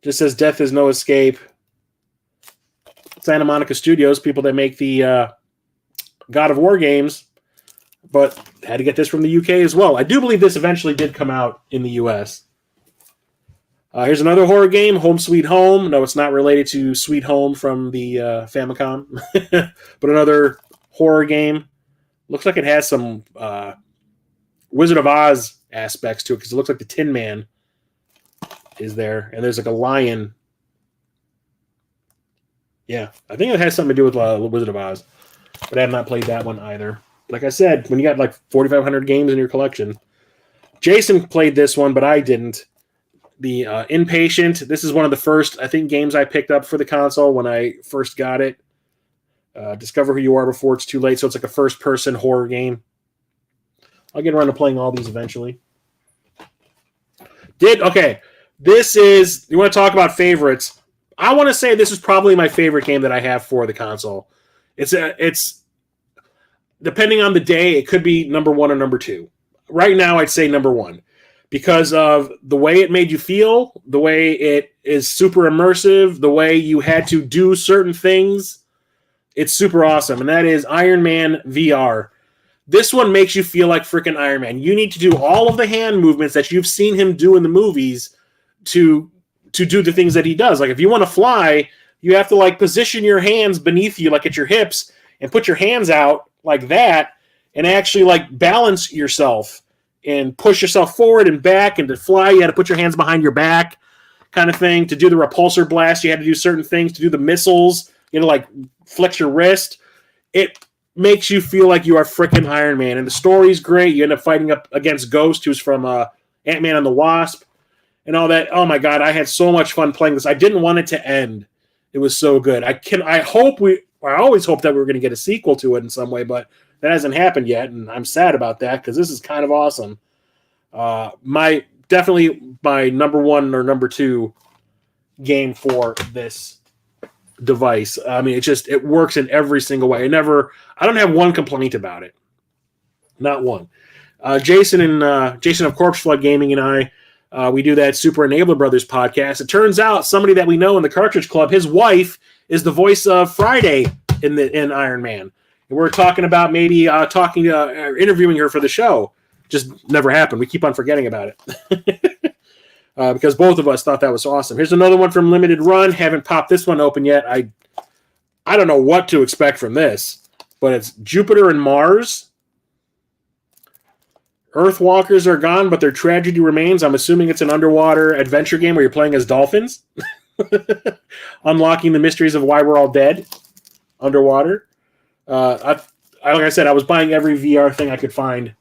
Just says Death is No Escape. Santa Monica Studios, people that make the God of War games, but had to get this from the UK as well. I do believe this eventually did come out in the US. Here's another horror game, Home Sweet Home. No, it's not related to Sweet Home from the Famicom, but another horror game. Looks like it has some Wizard of Oz aspects to it because it looks like the Tin Man is there, and there's like a lion. Yeah, I think it has something to do with Wizard of Oz, but I have not played that one either. Like I said, when you got like 4,500 games in your collection. Jason played this one, but I didn't. The Inpatient. This is one of the first, I think, games I picked up for the console when I first got it. Discover Who You Are Before It's Too Late. So it's like a first-person horror game. I'll get around to playing all these eventually. Okay. This is, you want to talk about favorites. I want to say this is probably my favorite game that I have for the console. It's depending on the day, it could be number 1 or number 2. Right now, I'd say number 1. Because of the way it made you feel, the way it is super immersive, the way you had to do certain things, it's super awesome. And that is Iron Man VR. This one makes you feel like freaking Iron Man. You need to do all of the hand movements that you've seen him do in the movies to do the things that he does. Like if you want to fly, you have to like position your hands beneath you, like at your hips, and put your hands out like that, and actually like balance yourself and push yourself forward and back. And to fly, you had to put your hands behind your back, kind of thing. To do the repulsor blast, you had to do certain things. To do the missiles, you had to like flex your wrist. It makes you feel like you are freaking Iron Man. And the story's great. You end up fighting up against Ghost, who's from Ant-Man and the Wasp, and all that. Oh my God, I had so much fun playing this. I didn't want it to end. It was so good. I always hope that we were going to get a sequel to it in some way, but that hasn't happened yet, and I'm sad about that because this is kind of awesome. Definitely my number 1 or number 2 game for this device. I mean, it works in every single way. I don't have one complaint about it. Not one. Jason of Corpse Flood Gaming and I, we do that Super Enabler Brothers podcast. It turns out somebody that we know in the Cartridge Club, his wife is the voice of Friday in Iron Man. And we're talking about maybe interviewing her for the show. Just never happened. We keep on forgetting about it. Because both of us thought that was awesome. Here's another one from Limited Run. Haven't popped this one open yet. I don't know what to expect from this, but it's Jupiter and Mars. Earthwalkers are gone, but their tragedy remains. I'm assuming it's an underwater adventure game where you're playing as dolphins. Unlocking the mysteries of why we're all dead underwater. Like I said, I was buying every VR thing I could find.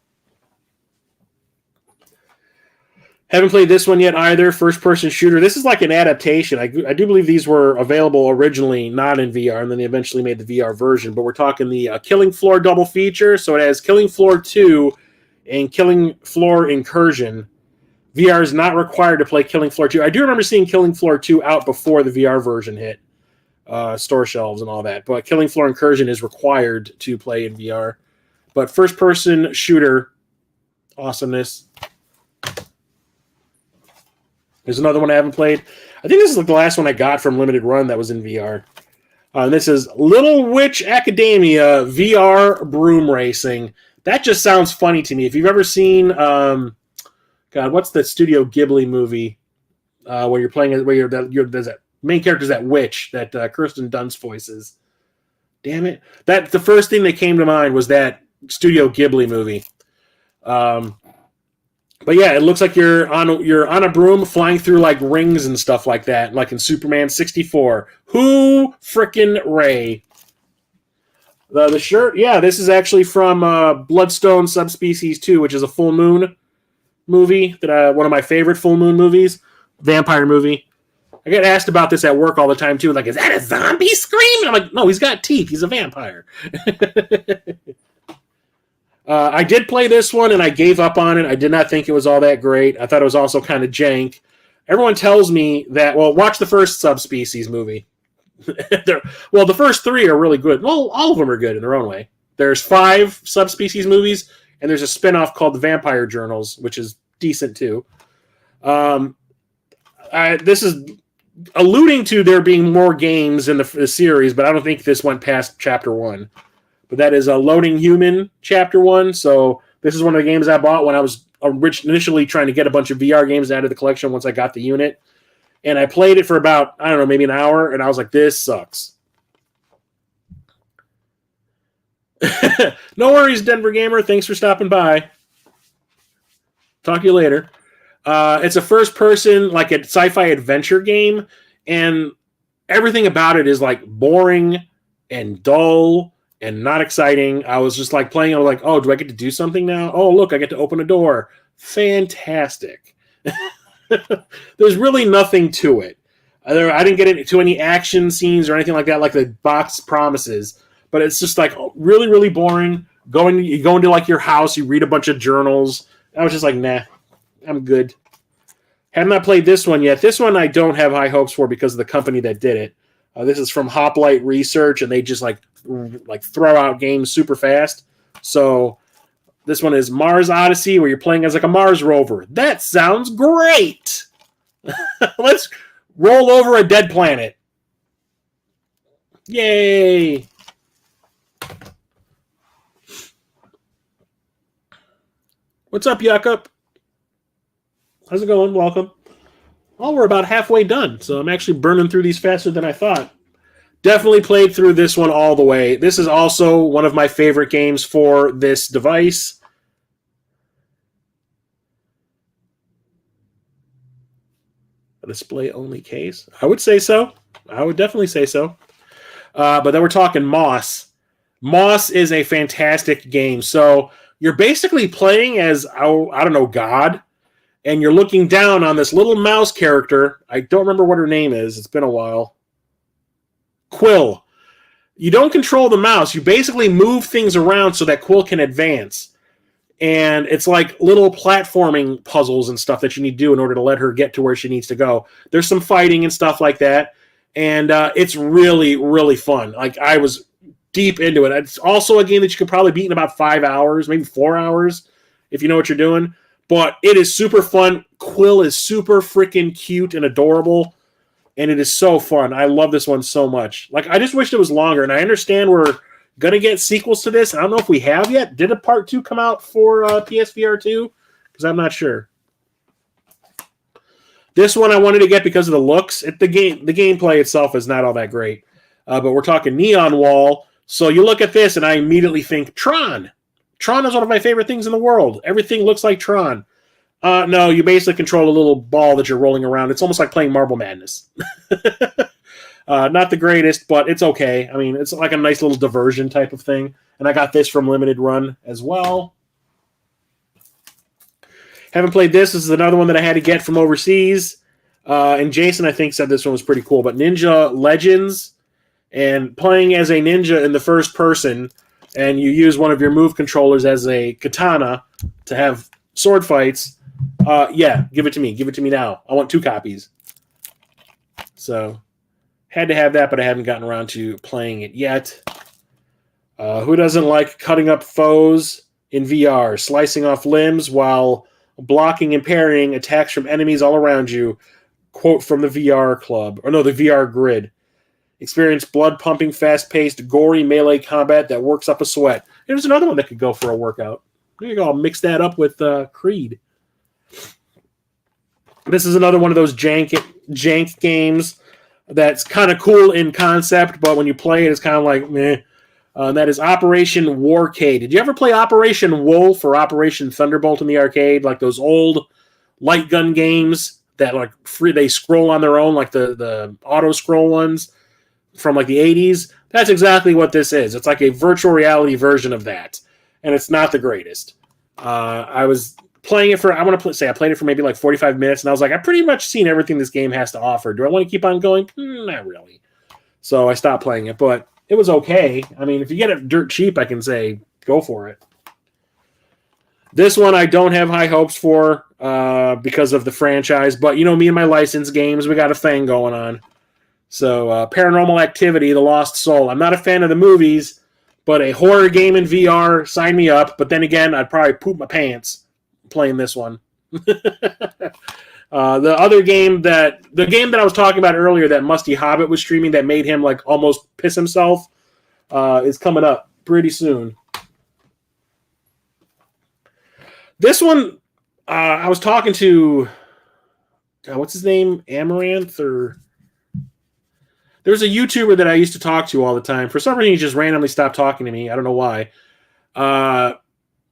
Haven't played this one yet either. First-person shooter. This is like an adaptation. I do believe these were available originally not in VR, and then they eventually made the VR version. But we're talking the Killing Floor double feature. So it has Killing Floor 2 and Killing Floor Incursion. VR is not required to play Killing Floor 2. I do remember seeing Killing Floor 2 out before the VR version hit store shelves and all that. But Killing Floor Incursion is required to play in VR. But first-person shooter, awesomeness. There's another one I haven't played. I think this is like the last one I got from Limited Run that was in VR. This is Little Witch Academia VR Broom Racing. That just sounds funny to me. If you've ever seen, what's the Studio Ghibli movie where you're playing, there's that main character's that witch that Kirsten Dunst voices. Damn it! The first thing that came to mind was that Studio Ghibli movie. But yeah, it looks like you're on a broom flying through like rings and stuff like that, like in Superman 64. Who frickin' Ray? The shirt, yeah, this is actually from Bloodstone Subspecies 2, which is a full moon movie that one of my favorite full moon movies, vampire movie. I get asked about this at work all the time too, like, is that a zombie scream? I'm like, no, he's got teeth. He's a vampire. I did play this one, and I gave up on it. I did not think it was all that great. I thought it was also kind of jank. Everyone tells me that, well, watch the first Subspecies movie. Well, the first 3 are really good. Well, all of them are good in their own way. There's 5 Subspecies movies, and there's a spinoff called The Vampire Journals, which is decent too. This is alluding to there being more games in the series, but I don't think this went past Chapter 1. But that is a Loading Human Chapter 1. So this is one of the games I bought when I was initially trying to get a bunch of VR games out of the collection once I got the unit. And I played it for about, I don't know, maybe an hour. And I was like, this sucks. No worries, Denver Gamer. Thanks for stopping by. Talk to you later. It's a first-person, like a sci-fi adventure game. And everything about it is like boring and dull and not exciting. I was just like playing. I was like, oh, do I get to do something now? Oh, look, I get to open a door. Fantastic. There's really nothing to it. I didn't get into any action scenes or anything like that, like the box promises. But it's just like really, really boring. You go into like your house, you read a bunch of journals. I was just like, nah, I'm good. Have not played this one yet. This one I don't have high hopes for because of the company that did it. This is from Hoplite Research, and they just like throw out games super fast. So this one is Mars Odyssey, where you're playing as like a Mars rover. That sounds great. Let's roll over a dead planet. Yay. What's up, Jakob? How's it going? Welcome. Well, we're about halfway done, so I'm actually burning through these faster than I thought. Definitely played through this one all the way. This is also one of my favorite games for this device. A display-only case? I would say so. I would definitely say so. But then we're talking Moss. Moss is a fantastic game. So you're basically playing as, I don't know, God. And you're looking down on this little mouse character. I don't remember what her name is. It's been a while. Quill. You don't control the mouse. You basically move things around so that Quill can advance. And it's like little platforming puzzles and stuff that you need to do in order to let her get to where she needs to go. There's some fighting and stuff like that. And it's really, really fun. Like, I was deep into it. It's also a game that you could probably beat in about 5 hours, maybe 4 hours, if you know what you're doing. But it is super fun. Quill is super freaking cute and adorable. And it is so fun. I love this one so much. Like, I just wished it was longer. And I understand we're going to get sequels to this. I don't know if we have yet. Did a part 2 come out for PSVR 2? Because I'm not sure. This one I wanted to get because of the looks. The gameplay itself is not all that great. but we're talking Neon Wall. So you look at this, and I immediately think Tron. Tron is one of my favorite things in the world. Everything looks like Tron. No, you basically control a little ball that you're rolling around. It's almost like playing Marble Madness. Not the greatest, but it's okay. I mean, it's like a nice little diversion type of thing. And I got this from Limited Run as well. Haven't played this. This is another one that I had to get from overseas. And Jason, I think, said this one was pretty cool. But Ninja Legends, and playing as a ninja in the first person, and you use one of your move controllers as a katana to have sword fights. Yeah, give it to me. Give it to me now. I want 2 copies. So, had to have that, but I haven't gotten around to playing it yet. Who doesn't like cutting up foes in VR, slicing off limbs while blocking and parrying attacks from enemies all around you? Quote from the VR club. Or no, the VR grid. Experience blood-pumping, fast-paced, gory melee combat that works up a sweat. There's another one that could go for a workout. There you go. I'll mix that up with Creed. This is another one of those jank games that's kind of cool in concept, but when you play it, it's kind of like, meh. That is Operation Warcade. Did you ever play Operation Wolf or Operation Thunderbolt in the arcade? Like those old light gun games that like they scroll on their own, like the auto scroll ones from like the 80s? That's exactly what this is. It's like a virtual reality version of that, and it's not the greatest. I was playing it for, I want to say I played it for maybe like 45 minutes, and I was like, I've pretty much seen everything this game has to offer. Do I want to keep on going? Not really. So I stopped playing it, but it was okay. I mean, if you get it dirt cheap, I can say go for it. This one I don't have high hopes for because of the franchise, but you know me and my licensed games, we got a thing going on. So Paranormal Activity, The Lost Soul. I'm not a fan of the movies, but a horror game in VR, sign me up. But then again, I'd probably poop my pants playing this one. The game that I was talking about earlier that Musty Hobbit was streaming that made him like almost piss himself is coming up pretty soon. This one, I was talking to what's his name, Amaranth, or there's a YouTuber that I used to talk to all the time. For some reason, he just randomly stopped talking to me. I don't know why.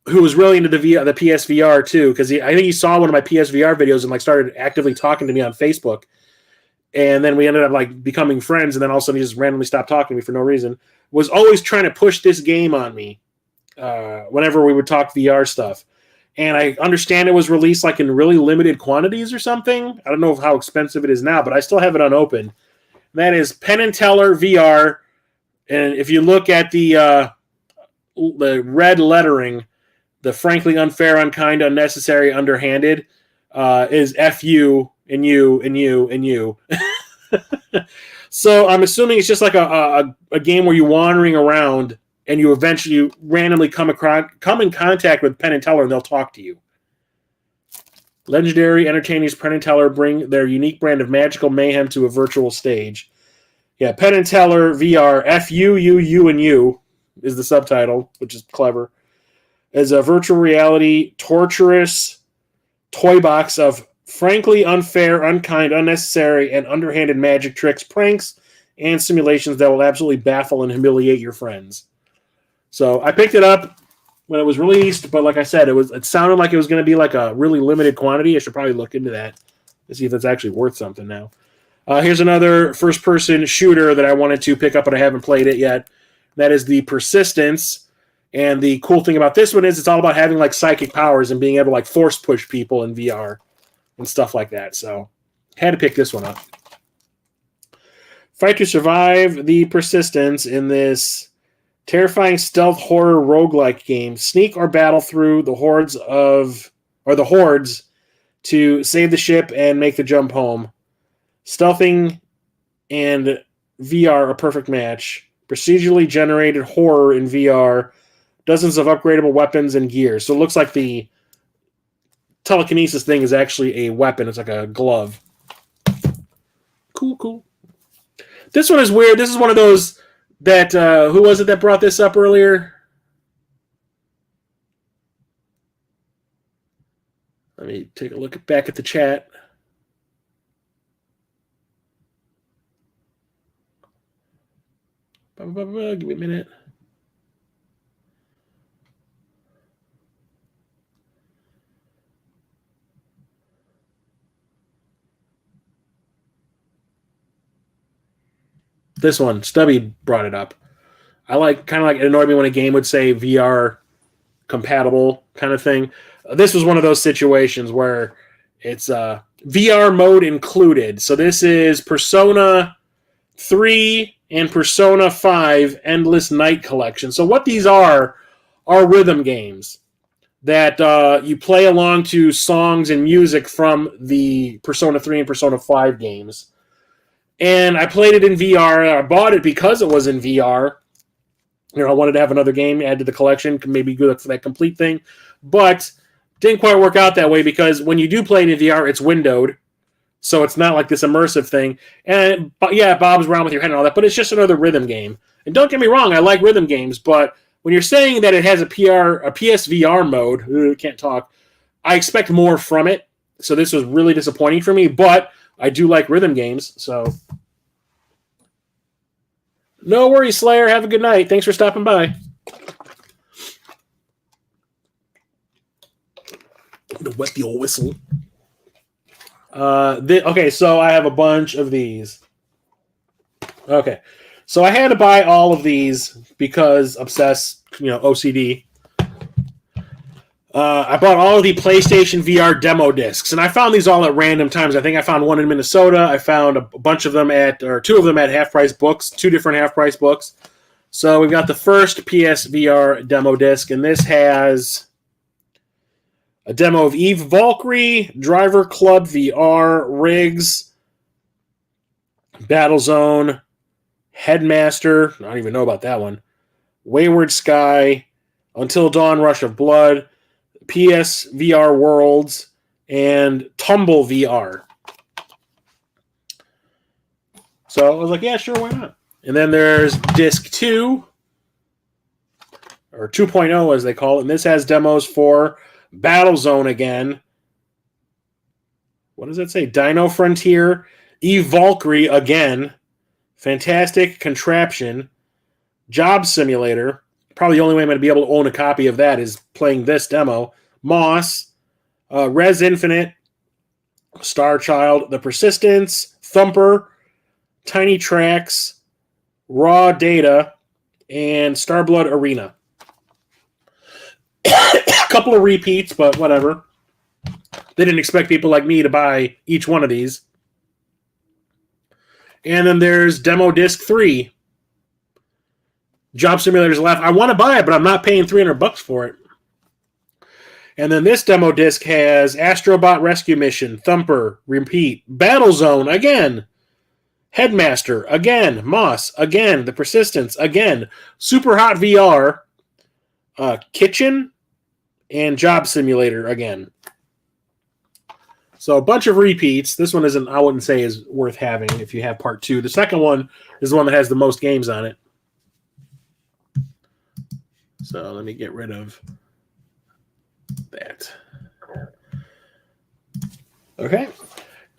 Who was really into the PSVR too, because I think he saw one of my PSVR videos and like started actively talking to me on Facebook, and then we ended up like becoming friends. And then all of a sudden, he just randomly stopped talking to me for no reason. Was always trying to push this game on me whenever we would talk VR stuff. And I understand it was released like in really limited quantities or something. I don't know how expensive it is now, but I still have it unopened. That is Penn and Teller VR, and if you look at the red lettering, the frankly unfair, unkind, unnecessary, underhanded is FU and you and you and you. So I'm assuming it's just like a game where you're wandering around and you eventually randomly come in contact with Penn and Teller and they'll talk to you. Legendary entertainers Penn and Teller bring their unique brand of magical mayhem to a virtual stage. Yeah, Penn and Teller VR, FU, you, and you is the subtitle, which is clever. Is a virtual reality, torturous toy box of frankly unfair, unkind, unnecessary, and underhanded magic tricks, pranks, and simulations that will absolutely baffle and humiliate your friends. So I picked it up when it was released, but like I said, it sounded like it was going to be like a really limited quantity. I should probably look into that to see if that's actually worth something now. Here's another first-person shooter that I wanted to pick up, but I haven't played it yet. That is The Persistence. And the cool thing about this one is it's all about having like psychic powers and being able to like force push people in VR and stuff like that. So had to pick this one up. Fight to survive The Persistence in this terrifying stealth horror roguelike game. Sneak or battle through the hordes to save the ship and make the jump home. Stealthing and VR a perfect match. Procedurally generated horror in VR. Dozens of upgradable weapons and gear. So it looks like the telekinesis thing is actually a weapon. It's like a glove. Cool. This one is weird. This is one of those that, who was it that brought this up earlier? Let me take a look back at the chat. Give me a minute. This one, Stubby brought it up. I kind of like it annoyed me when a game would say VR compatible kind of thing. This was one of those situations where it's VR mode included. So this is Persona 3 and Persona 5 Endless Night Collection. So what these are rhythm games that you play along to songs and music from the Persona 3 and Persona 5 games. And I played it in VR. I bought it because it was in VR. I wanted to have another game add to the collection, maybe good for that complete thing. But didn't quite work out that way because when you do play it in VR, it's windowed. So it's not like this immersive thing. And yeah, it bobs around with your head and all that, but it's just another rhythm game. And don't get me wrong, I like rhythm games, but when you're saying that it has a PSVR mode, can't talk, I expect more from it. So this was really disappointing for me, but I do like rhythm games, so no worries, Slayer. Have a good night. Thanks for stopping by. I'm gonna wet the old whistle. Okay, so I have a bunch of these. Okay, so I had to buy all of these because obsessed, OCD. I bought all of the PlayStation VR demo discs, and I found these all at random times. I think I found one in Minnesota. I found a bunch of them two of them at Half Price Books, 2 different Half Price Books. So we've got the first PSVR demo disc, and this has a demo of Eve Valkyrie, Driver Club VR, Riggs, Battlezone, Headmaster, I don't even know about that one, Wayward Sky, Until Dawn, Rush of Blood, PSVR Worlds, and Tumble VR. So I was like, yeah, sure, why not? And then there's Disc 2, or 2.0 as they call it, and this has demos for Battlezone again. What does that say? Dino Frontier, Eve Valkyrie again, Fantastic Contraption, Job Simulator. Probably the only way I'm going to be able to own a copy of that is playing this demo. Moss, Res Infinite, Star Child, The Persistence, Thumper, Tiny Tracks, Raw Data, and Starblood Arena. A couple of repeats, but whatever. They didn't expect people like me to buy each one of these. And then there's Demo Disc 3. Job Simulator's left. I want to buy it, but I'm not paying $300 for it. And then this demo disc has Astrobot Rescue Mission, Thumper, Repeat, Battlezone again, Headmaster again, Moss again, The Persistence again, Super Hot VR, Kitchen, and Job Simulator again. So a bunch of repeats. This one I wouldn't say is worth having if you have part 2. The second one is the one that has the most games on it. So let me get rid of that. Okay.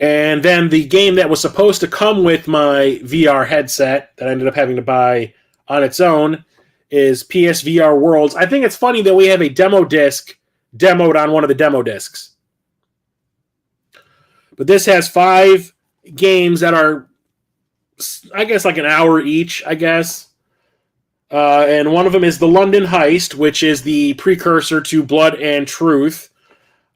And then the game that was supposed to come with my VR headset that I ended up having to buy on its own is PSVR Worlds. I think it's funny that we have a demo disc demoed on one of the demo discs. But this has 5 games that are, I guess, like an hour each, I guess. And one of them is The London Heist, which is the precursor to Blood and Truth.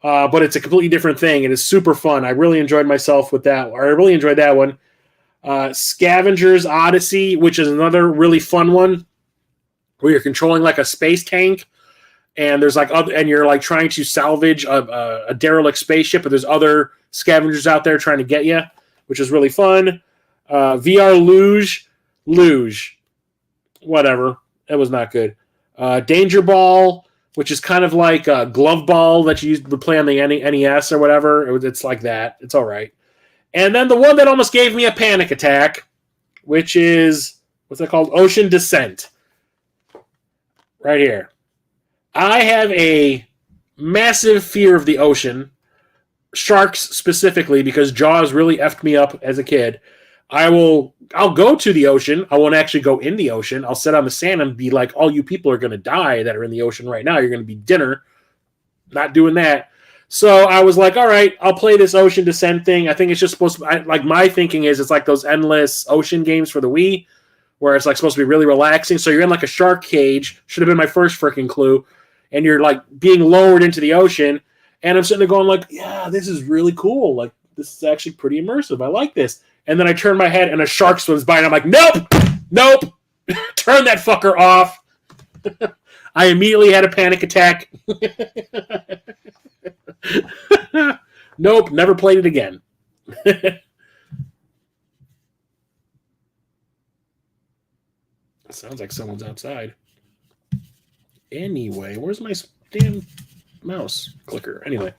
But it's a completely different thing. It is super fun. I really enjoyed myself with that. I really enjoyed that one. Scavenger's Odyssey, which is another really fun one, where you're controlling like a space tank, and there's and you're like trying to salvage a derelict spaceship, but there's other scavengers out there trying to get you, which is really fun. VR Luge. Whatever. It was not good. Danger Ball, which is kind of like a glove ball that you would play on the NES or whatever. It's like that. It's all right. And then the one that almost gave me a panic attack, which is, what's that called? Ocean Descent. Right here. I have a massive fear of the ocean. Sharks specifically, because Jaws really effed me up as a kid. I will I'll go to the ocean. I won't actually go in the ocean. I'll sit on the sand and be like, all you people are going to die that are in the ocean right now. You're going to be dinner. Not doing that. So I was like, all right, I'll play this ocean descent thing. I think it's just supposed to, like, my thinking is it's like those endless ocean games for the Wii, where it's like supposed to be really relaxing. So you're in like a shark cage. Should have been my first freaking clue. And you're like being lowered into the ocean. And I'm sitting there going like, yeah, this is really cool. Like, this is actually pretty immersive. I like this. And then I turn my head and a shark swims by and I'm like, nope, turn that fucker off. I immediately had a panic attack. Nope, never played it again. Sounds like someone's outside. Anyway, where's my damn mouse clicker? Anyway,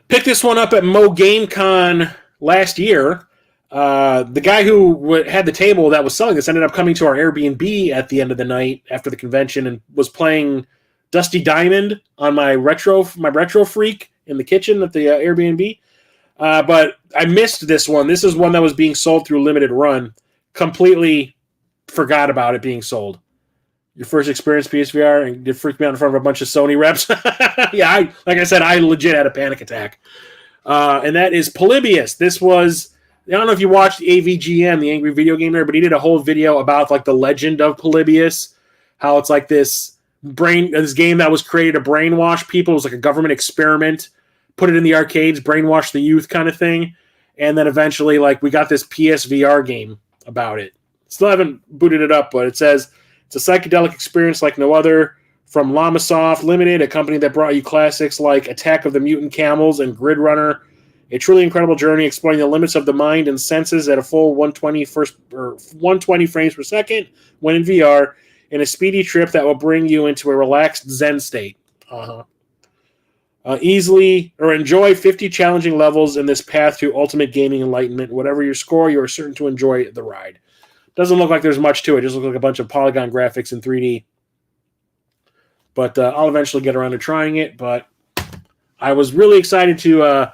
picked this one up at Mo Game Con last year. The guy who had the table that was selling this ended up coming to our Airbnb at the end of the night after the convention and was playing Dusty Diamond on my retro freak in the kitchen at the Airbnb. But I missed this one. This is one that was being sold through limited run. Completely forgot about it being sold. Your first experience PSVR and did freak me out in front of a bunch of Sony reps. Yeah, like I said, I legit had a panic attack. And that is Polybius. This was, I don't know if you watched the AVGM, the Angry Video Game there, but he did a whole video about like the legend of Polybius, how it's like this game that was created to brainwash people. It was like a government experiment, put it in the arcades, brainwash the youth kind of thing. And then eventually, like, we got this PSVR game about it. Still haven't booted it up, but it says it's a psychedelic experience like no other from Llamasoft Limited, a company that brought you classics like Attack of the Mutant Camels and Grid Runner. A truly incredible journey exploring the limits of the mind and senses at a full 120 frames per second when in VR, in a speedy trip that will bring you into a relaxed Zen state. Easily or enjoy 50 challenging levels in this path to ultimate gaming enlightenment. Whatever your score, you are certain to enjoy the ride. Doesn't look like there's much to it. It just looks like a bunch of polygon graphics in 3D. But I'll eventually get around to trying it. But I was really excited to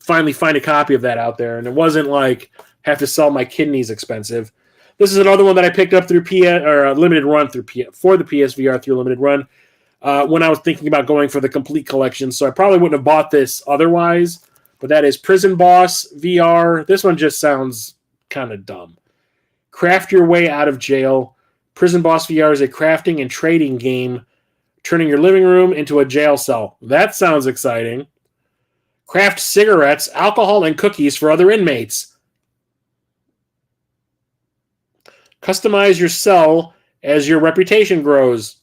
finally find a copy of that out there. And it wasn't like have to sell my kidneys expensive. This is another one that I picked up through limited run for the PSVR through limited run when I was thinking about going for the complete collection. So I probably wouldn't have bought this otherwise. But that is Prison Boss VR. This one just sounds kind of dumb. Craft your way out of jail. Prison Boss VR is a crafting and trading game, turning your living room into a jail cell. That sounds exciting. Craft cigarettes, alcohol, and cookies for other inmates. Customize your cell as your reputation grows.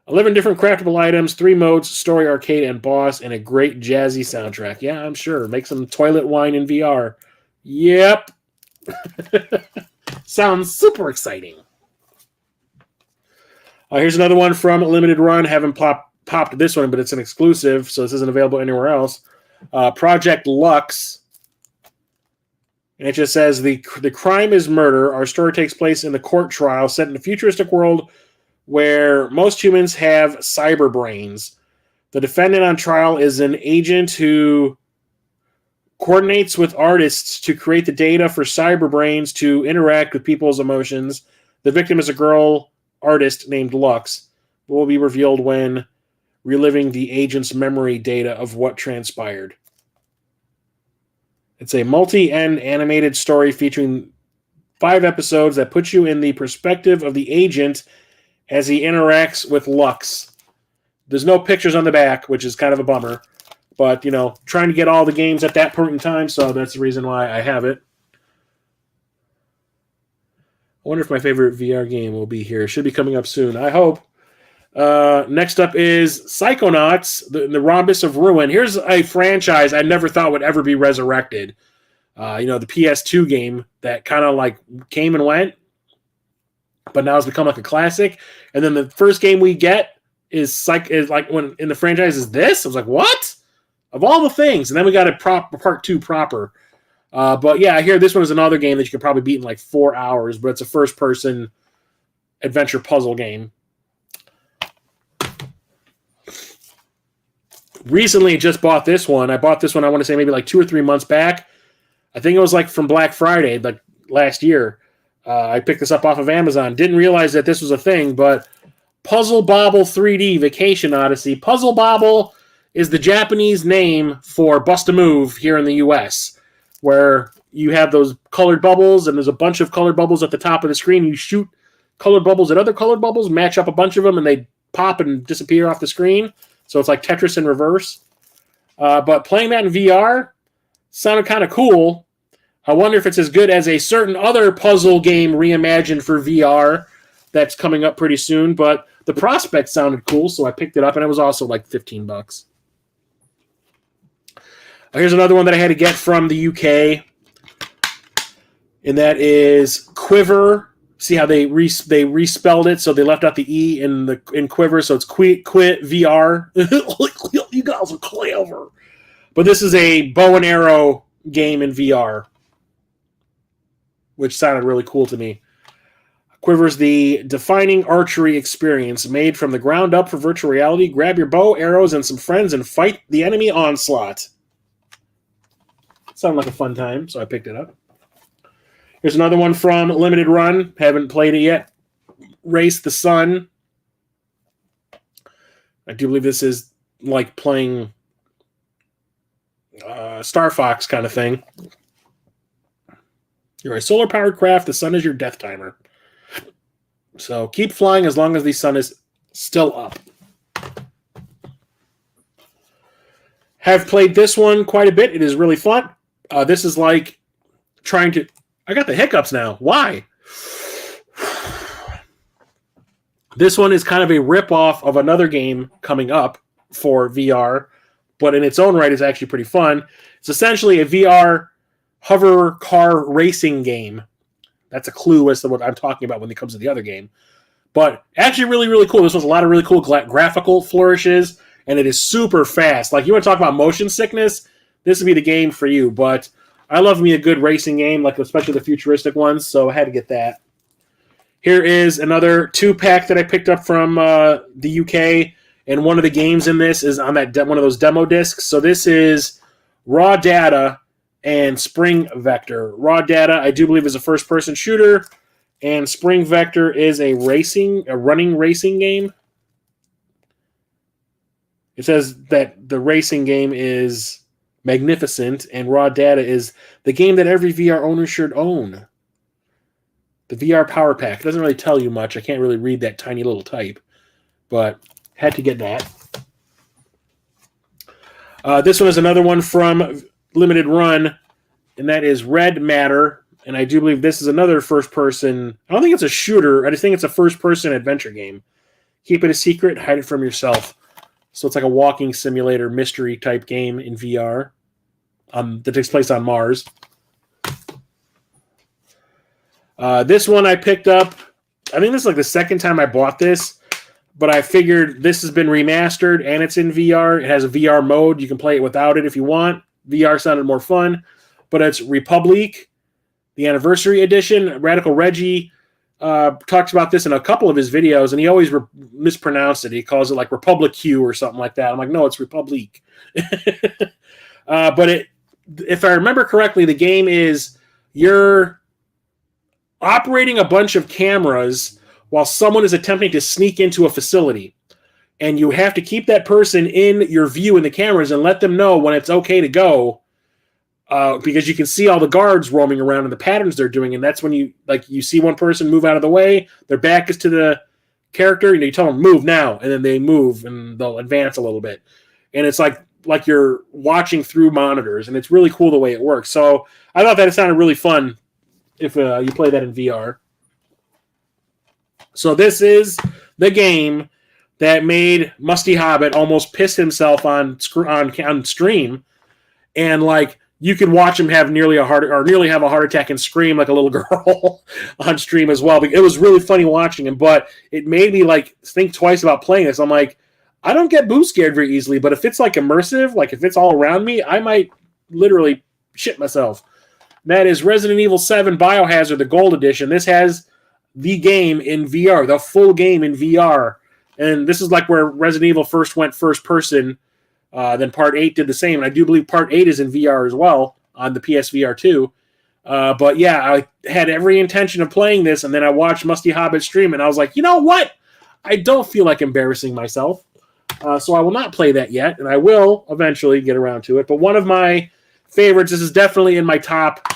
11 different craftable items, 3 modes, story, arcade, and boss, and a great jazzy soundtrack. Yeah, I'm sure. Make some toilet wine in VR. Yep. Sounds super exciting. Here's another one from Limited Run. Haven't popped this one, but it's an exclusive, so this isn't available anywhere else. Project Lux. And it just says, the crime is murder. Our story takes place in the court trial set in a futuristic world where most humans have cyber brains. The defendant on trial is an agent who coordinates with artists to create the data for cyber brains to interact with people's emotions. The victim is a girl artist named Lux, who will be revealed when reliving the agent's memory data of what transpired. It's a multi-end animated story featuring 5 episodes that puts you in the perspective of the agent as he interacts with Lux. There's no pictures on the back, which is kind of a bummer. But, you know, trying to get all the games at that point in time, so that's the reason why I have it. I wonder if my favorite VR game will be here. It should be coming up soon. I hope. Next up is Psychonauts, the Rhombus of Ruin. Here's a franchise I never thought would ever be resurrected. The PS2 game that kind of like came and went, but now it's become like a classic. And then the first game we get is like when in the franchise is this. I was like, what? Of all the things. And then we got a part 2 proper. But yeah, I hear this one is another game that you could probably beat in like 4 hours, but it's a first-person adventure puzzle game. Recently, just bought this one. I bought this one, I want to say maybe like 2 or 3 months back. I think it was like from Black Friday, like last year. I picked this up off of Amazon. Didn't realize that this was a thing, but Puzzle Bobble 3D Vacation Odyssey. Puzzle Bobble is the Japanese name for Bust-A-Move here in the U.S., where you have those colored bubbles, and there's a bunch of colored bubbles at the top of the screen. You shoot colored bubbles at other colored bubbles, match up a bunch of them, and they pop and disappear off the screen. So it's like Tetris in reverse. But playing that in VR sounded kind of cool. I wonder if it's as good as a certain other puzzle game reimagined for VR that's coming up pretty soon. But the prospect sounded cool, so I picked it up, and it was also like $15. Here's another one that I had to get from the UK, and that is Quiver. See how they respelled it, so they left out the E in Quiver, so it's Quit VR. You guys are clever. But this is a bow and arrow game in VR, which sounded really cool to me. Quiver's the defining archery experience made from the ground up for virtual reality. Grab your bow, arrows, and some friends and fight the enemy onslaught. Sounded like a fun time, so I picked it up. Here's another one from Limited Run. Haven't played it yet. Race the Sun. I do believe this is like playing Star Fox kind of thing. You're a solar-powered craft. The sun is your death timer. So keep flying as long as the sun is still up. Have played this one quite a bit. It is really fun. This is like trying to... I got the hiccups now. Why? This one is kind of a rip-off of another game coming up for VR, but in its own right is actually pretty fun. It's essentially a VR hover car racing game. That's a clue as to what I'm talking about when it comes to the other game. But actually really, really cool. This was a lot of really cool graphical flourishes, and it is super fast. Like, you want to talk about motion sickness? This would be the game for you, but... I love me a good racing game, like especially the futuristic ones, so I had to get that. Here is another 2-pack that I picked up from the UK, and one of the games in this is on that one of those demo discs. So this is Raw Data and Spring Vector. Raw Data, I do believe, is a first-person shooter, and Spring Vector is a running racing game. It says that the racing game is magnificent, and Raw Data is the game that every VR owner should own. The VR Power Pack. It doesn't really tell you much. I can't really read that tiny little type, but had to get that. This one is another one from Limited Run, and that is Red Matter, and I do believe this is another first-person... I don't think it's a shooter. I just think it's a first-person adventure game. Keep it a secret. Hide it from yourself. So it's like a walking simulator mystery-type game in VR. That takes place on Mars. This one I picked up. I think this is like the second time I bought this, but I figured this has been remastered and it's in VR. It has a VR mode. You can play it without it if you want. VR sounded more fun, but it's Republic, the Anniversary Edition. Radical Reggie talks about this in a couple of his videos, and he always mispronounced it. He calls it like Republic Q or something like that. I'm like, no, it's Republic. But if I remember correctly, the game is you're operating a bunch of cameras while someone is attempting to sneak into a facility. And you have to keep that person in your view in the cameras and let them know when it's okay to go, because you can see all the guards roaming around and the patterns they're doing. And that's when you see one person move out of the way, their back is to the character, and you tell them, move now. And then they move and they'll advance a little bit. And it's like you're watching through monitors, and it's really cool the way it works. So I thought that it sounded really fun if you play that in VR. So this is the game that made Musty Hobbit almost piss himself on stream, and like you could watch him have nearly have a heart attack and scream like a little girl on stream as well. It was really funny watching him, but it made me like think twice about playing this. I'm like, I don't get boo scared very easily, but if it's like immersive, like if it's all around me, I might literally shit myself. That is Resident Evil 7 Biohazard, the Gold Edition. This has the game in VR, the full game in VR. And this is like where Resident Evil first went first person. Then Part 8 did the same. And I do believe Part 8 is in VR as well on the PSVR 2. But yeah, I had every intention of playing this, and then I watched Musty Hobbit stream, and I was like, you know what? I don't feel like embarrassing myself. So I will not play that yet, and I will eventually get around to it. But one of my favorites, this is definitely in my top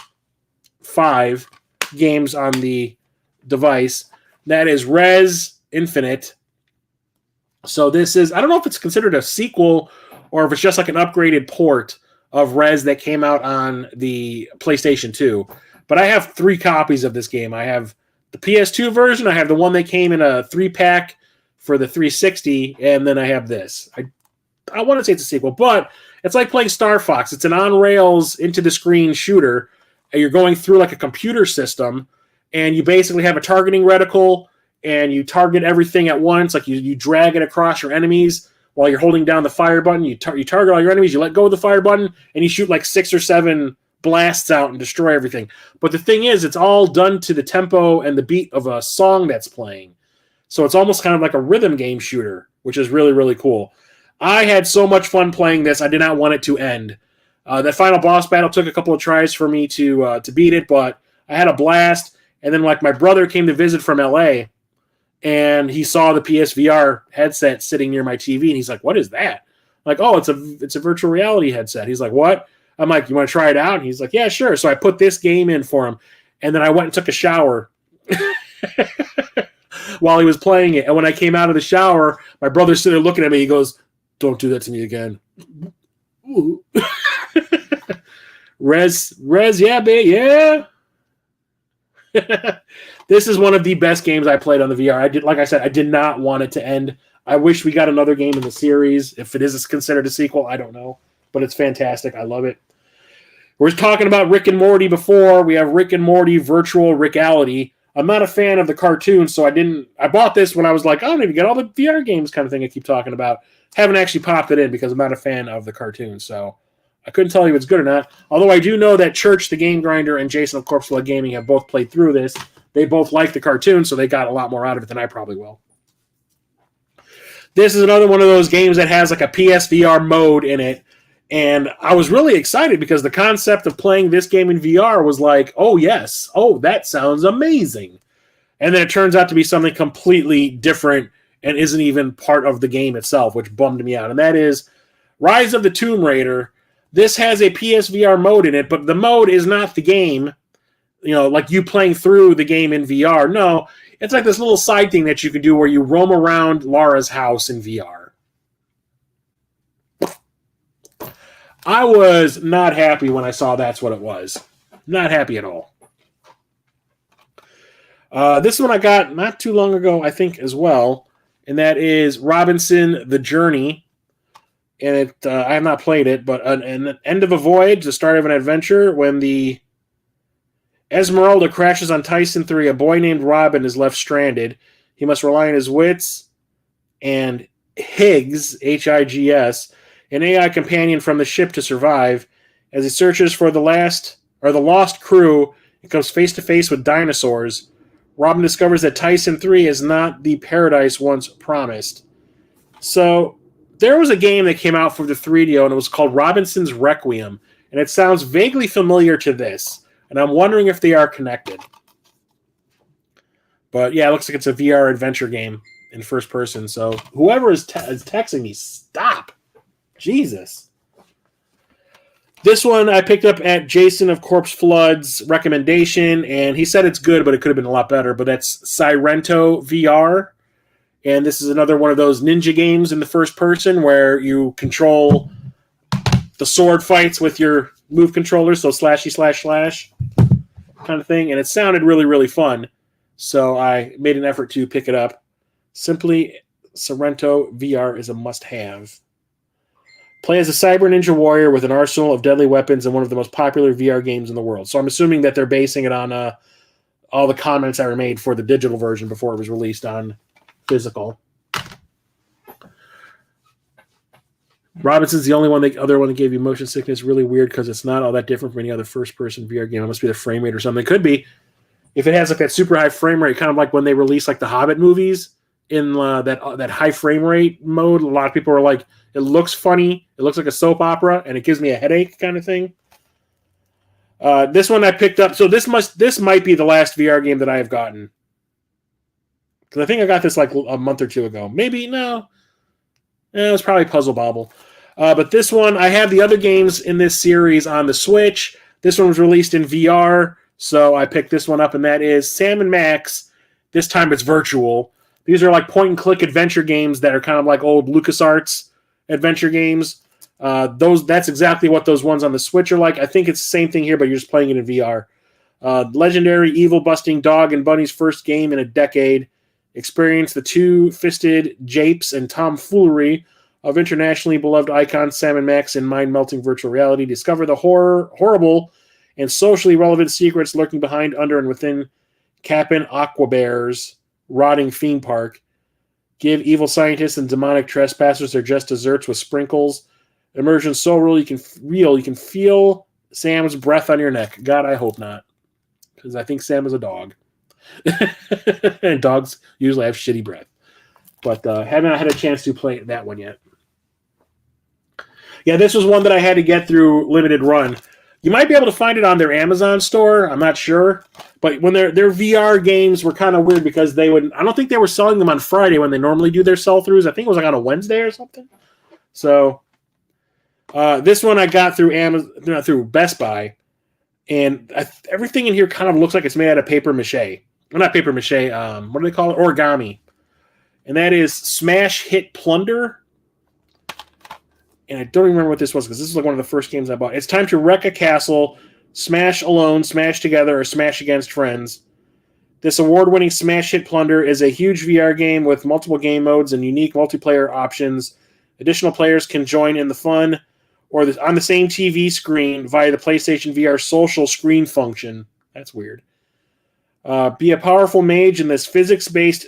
5 games on the device. That is Res Infinite. So this is, I don't know if it's considered a sequel or if it's just like an upgraded port of Res that came out on the PlayStation 2. But I have 3 copies of this game. I have the PS2 version, I have the one that came in a 3-pack for the 360, and then I have this. I want to say it's a sequel, but it's like playing Star Fox. It's an on-rails, into-the-screen shooter, and you're going through like a computer system, and you basically have a targeting reticle, and you target everything at once. Like you drag it across your enemies while you're holding down the fire button. You target all your enemies, you let go of the fire button, and you shoot like 6 or 7 blasts out and destroy everything. But the thing is, it's all done to the tempo and the beat of a song that's playing. So it's almost kind of like a rhythm game shooter, which is really, really cool. I had so much fun playing this, I did not want it to end. That final boss battle took a couple of tries for me to beat it, but I had a blast. And then like my brother came to visit from LA, and he saw the PSVR headset sitting near my TV, and he's like, "What is that?" I'm like, "Oh, it's a virtual reality headset." He's like, "What?" I'm like, "You want to try it out?" And he's like, "Yeah, sure." So I put this game in for him, and then I went and took a shower while he was playing it. And when I came out of the shower, my brother's sitting there looking at me. He goes, "Don't do that to me again." Res, yeah, babe, yeah. This is one of the best games I played on the VR. Like I said, I did not want it to end. I wish we got another game in the series. If it is considered a sequel, I don't know. But it's fantastic. I love it. We were talking about Rick and Morty before. We have Rick and Morty Virtual Reality. I'm not a fan of the cartoon, so I bought this when I was like, I don't need to get all the VR games kind of thing I keep talking about. Haven't actually popped it in because I'm not a fan of the cartoon, so I couldn't tell you if it's good or not. Although I do know that Church, the Game Grinder, and Jason of Corpse Blood Gaming have both played through this. They both like the cartoon, so they got a lot more out of it than I probably will. This is another one of those games that has like a PSVR mode in it, and I was really excited because the concept of playing this game in VR was like, oh yes, oh that sounds amazing. And then it turns out to be something completely different and isn't even part of the game itself, which bummed me out. And that is Rise of the Tomb Raider. This has a PSVR mode in it, but the mode is not the game, like you playing through the game in VR. No, it's like this little side thing that you can do where you roam around Lara's house in VR. I was not happy when I saw that's what it was. Not happy at all. This one I got not too long ago, I think, as well, and that is Robinson the Journey. And I have not played it, but an end of a voyage, the start of an adventure. When the Esmeralda crashes on Tyson 3, a boy named Robin is left stranded. He must rely on his wits and Higgs, H-I-G-S, an AI companion from the ship to survive. As he searches for the lost crew and comes face to face with dinosaurs, Robin discovers that Tyson 3 is not the paradise once promised. So there was a game that came out for the 3DO, and it was called Robinson's Requiem, and it sounds vaguely familiar to this, and I'm wondering if they are connected. But yeah, it looks like it's a VR adventure game in first person, so whoever is texting me, stop. Jesus. This one I picked up at Jason of Corpse Flood's recommendation, and he said it's good, but it could have been a lot better, but that's Sirento VR. And this is another one of those ninja games in the first person where you control the sword fights with your move controller, so slashy slash slash kind of thing. And it sounded really, really fun. So I made an effort to pick it up. Simply, Sirento VR is a must-have. Play as a cyber ninja warrior with an arsenal of deadly weapons in one of the most popular VR games in the world. So I'm assuming that they're basing it on all the comments that were made for the digital version before it was released on physical. Robinson's the other one that gave you motion sickness. Really weird because it's not all that different from any other first-person VR game. It must be the frame rate or something. It could be. If it has like that super high frame rate, kind of like when they released like the Hobbit movies in that high frame rate mode, a lot of people are like, it looks funny, it looks like a soap opera, and it gives me a headache kind of thing. This one I picked up. So this might be the last VR game that I have gotten. Because I think I got this like a month or two ago. Maybe, no. It was probably Puzzle Bobble. But this one, I have the other games in this series on the Switch. This one was released in VR, so I picked this one up, and that is Sam & Max. This time it's virtual. These are like point-and-click adventure games that are kind of like old LucasArts adventure games. That's exactly what those ones on the Switch are like. I think it's the same thing here, but you're just playing it in VR. Legendary evil-busting dog and bunny's first game in a decade. Experience the two-fisted japes and tomfoolery of internationally beloved icons Sam & Max in mind-melting virtual reality. Discover the horrible, and socially relevant secrets lurking behind, under, and within Cap'n Aquabear's rotting theme park. Give evil scientists and demonic trespassers their just desserts with sprinkles. Immersion so real you can feel Sam's breath on your neck. God, I hope not, because I think Sam is a dog. And dogs usually have shitty breath. But haven't had a chance to play that one yet. Yeah, this was one that I had to get through limited run. You might be able to find it on their Amazon store. I'm not sure. But when their VR games were kind of weird because I don't think they were selling them on Friday when they normally do their sell-throughs. I think it was like on a Wednesday or something. So this one I got through Amazon, through Best Buy. And everything in here kind of looks like it's made out of paper mache. Well, not paper mache. What do they call it? Origami. And that is Smash Hit Plunder. And I don't remember what this was because this is like one of the first games I bought. It's time to wreck a castle, smash alone, smash together, or smash against friends. This award-winning Smash Hit Plunder is a huge VR game with multiple game modes and unique multiplayer options. Additional players can join in the fun or on the same TV screen via the PlayStation VR social screen function. That's weird. Be a powerful mage in this physics-based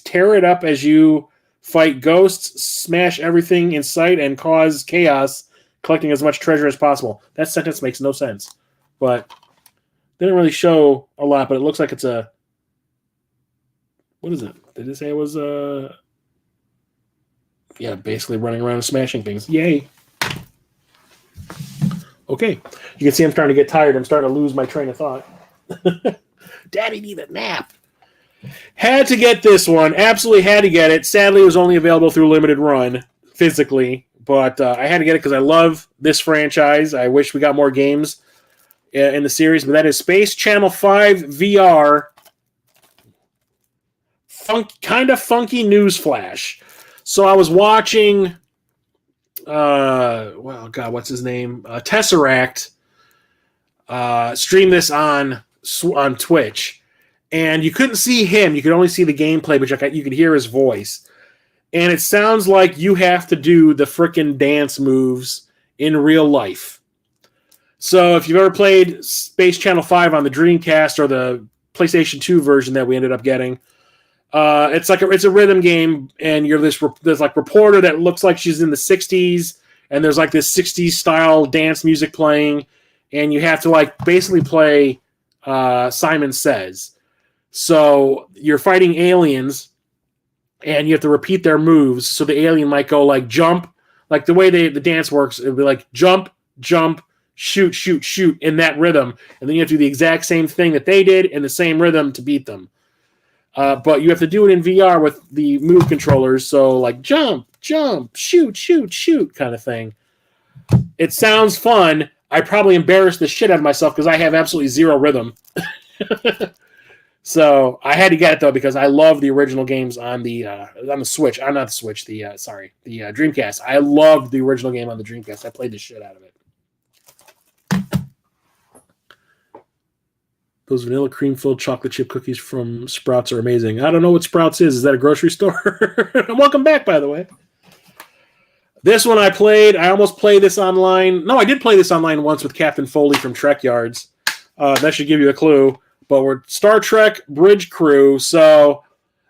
tear it up as you fight ghosts, smash everything in sight, and cause chaos, collecting as much treasure as possible. That sentence makes no sense. But didn't really show a lot, but it looks like it's a... What is it? Did it say it was a... Yeah, basically running around and smashing things. Yay. Okay. You can see I'm starting to get tired. I'm starting to lose my train of thought. Daddy need a nap. Had to get this one. Absolutely had to get it. Sadly, it was only available through limited run physically, but I had to get it because I love this franchise. I wish we got more games in the series, but that is Space Channel 5 VR. Kind of funky news flash. So I was watching, what's his name? Tesseract stream this on Twitch. And you couldn't see him. You could only see the gameplay, but you could hear his voice. And it sounds like you have to do the frickin' dance moves in real life. So if you've ever played Space Channel 5 on the Dreamcast or the PlayStation 2 version that we ended up getting, it's a rhythm game, and you're this like reporter that looks like she's in the 60s, and there's like this 60s style dance music playing, and you have to like basically play Simon Says. So you're fighting aliens, and you have to repeat their moves. So the alien might go like jump, like the way the dance works, it would be like jump, jump, shoot, shoot, shoot in that rhythm. And then you have to do the exact same thing that they did in the same rhythm to beat them. But you have to do it in VR with the move controllers. So like jump, jump, shoot, shoot, shoot kind of thing. It sounds fun. I probably embarrassed the shit out of myself because I have absolutely zero rhythm. So I had to get it though because I love the original games on the Switch. Not the Switch. The Dreamcast. I loved the original game on the Dreamcast. I played the shit out of it. Those vanilla cream filled chocolate chip cookies from Sprouts are amazing. I don't know what Sprouts is. Is that a grocery store? Welcome back, by the way. This one I played. I almost played this online. No, I did play this online once with Captain Foley from Trek Yards. That should give you a clue. But we're Star Trek Bridge Crew. So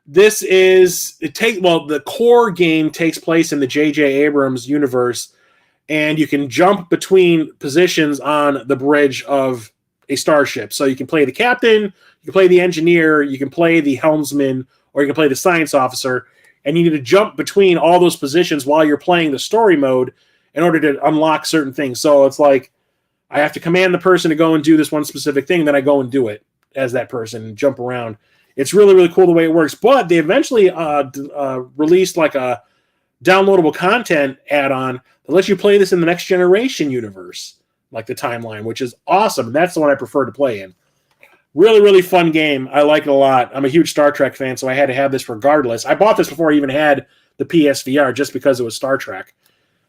this is the core game takes place in the J.J. Abrams universe, and you can jump between positions on the bridge of a starship. So you can play the captain, you can play the engineer, you can play the helmsman, or you can play the science officer, and you need to jump between all those positions while you're playing the story mode in order to unlock certain things. So it's like I have to command the person to go and do this one specific thing, then I go and do it as that person and jump around. It's really, really cool the way it works. But they eventually released like a downloadable content add-on that lets you play this in the next generation universe, like the timeline, which is awesome. That's the one I prefer to play in. Really, really fun game. I like it a lot. I'm a huge Star Trek fan, so I had to have this regardless. I bought this before I even had the PSVR just because it was Star Trek.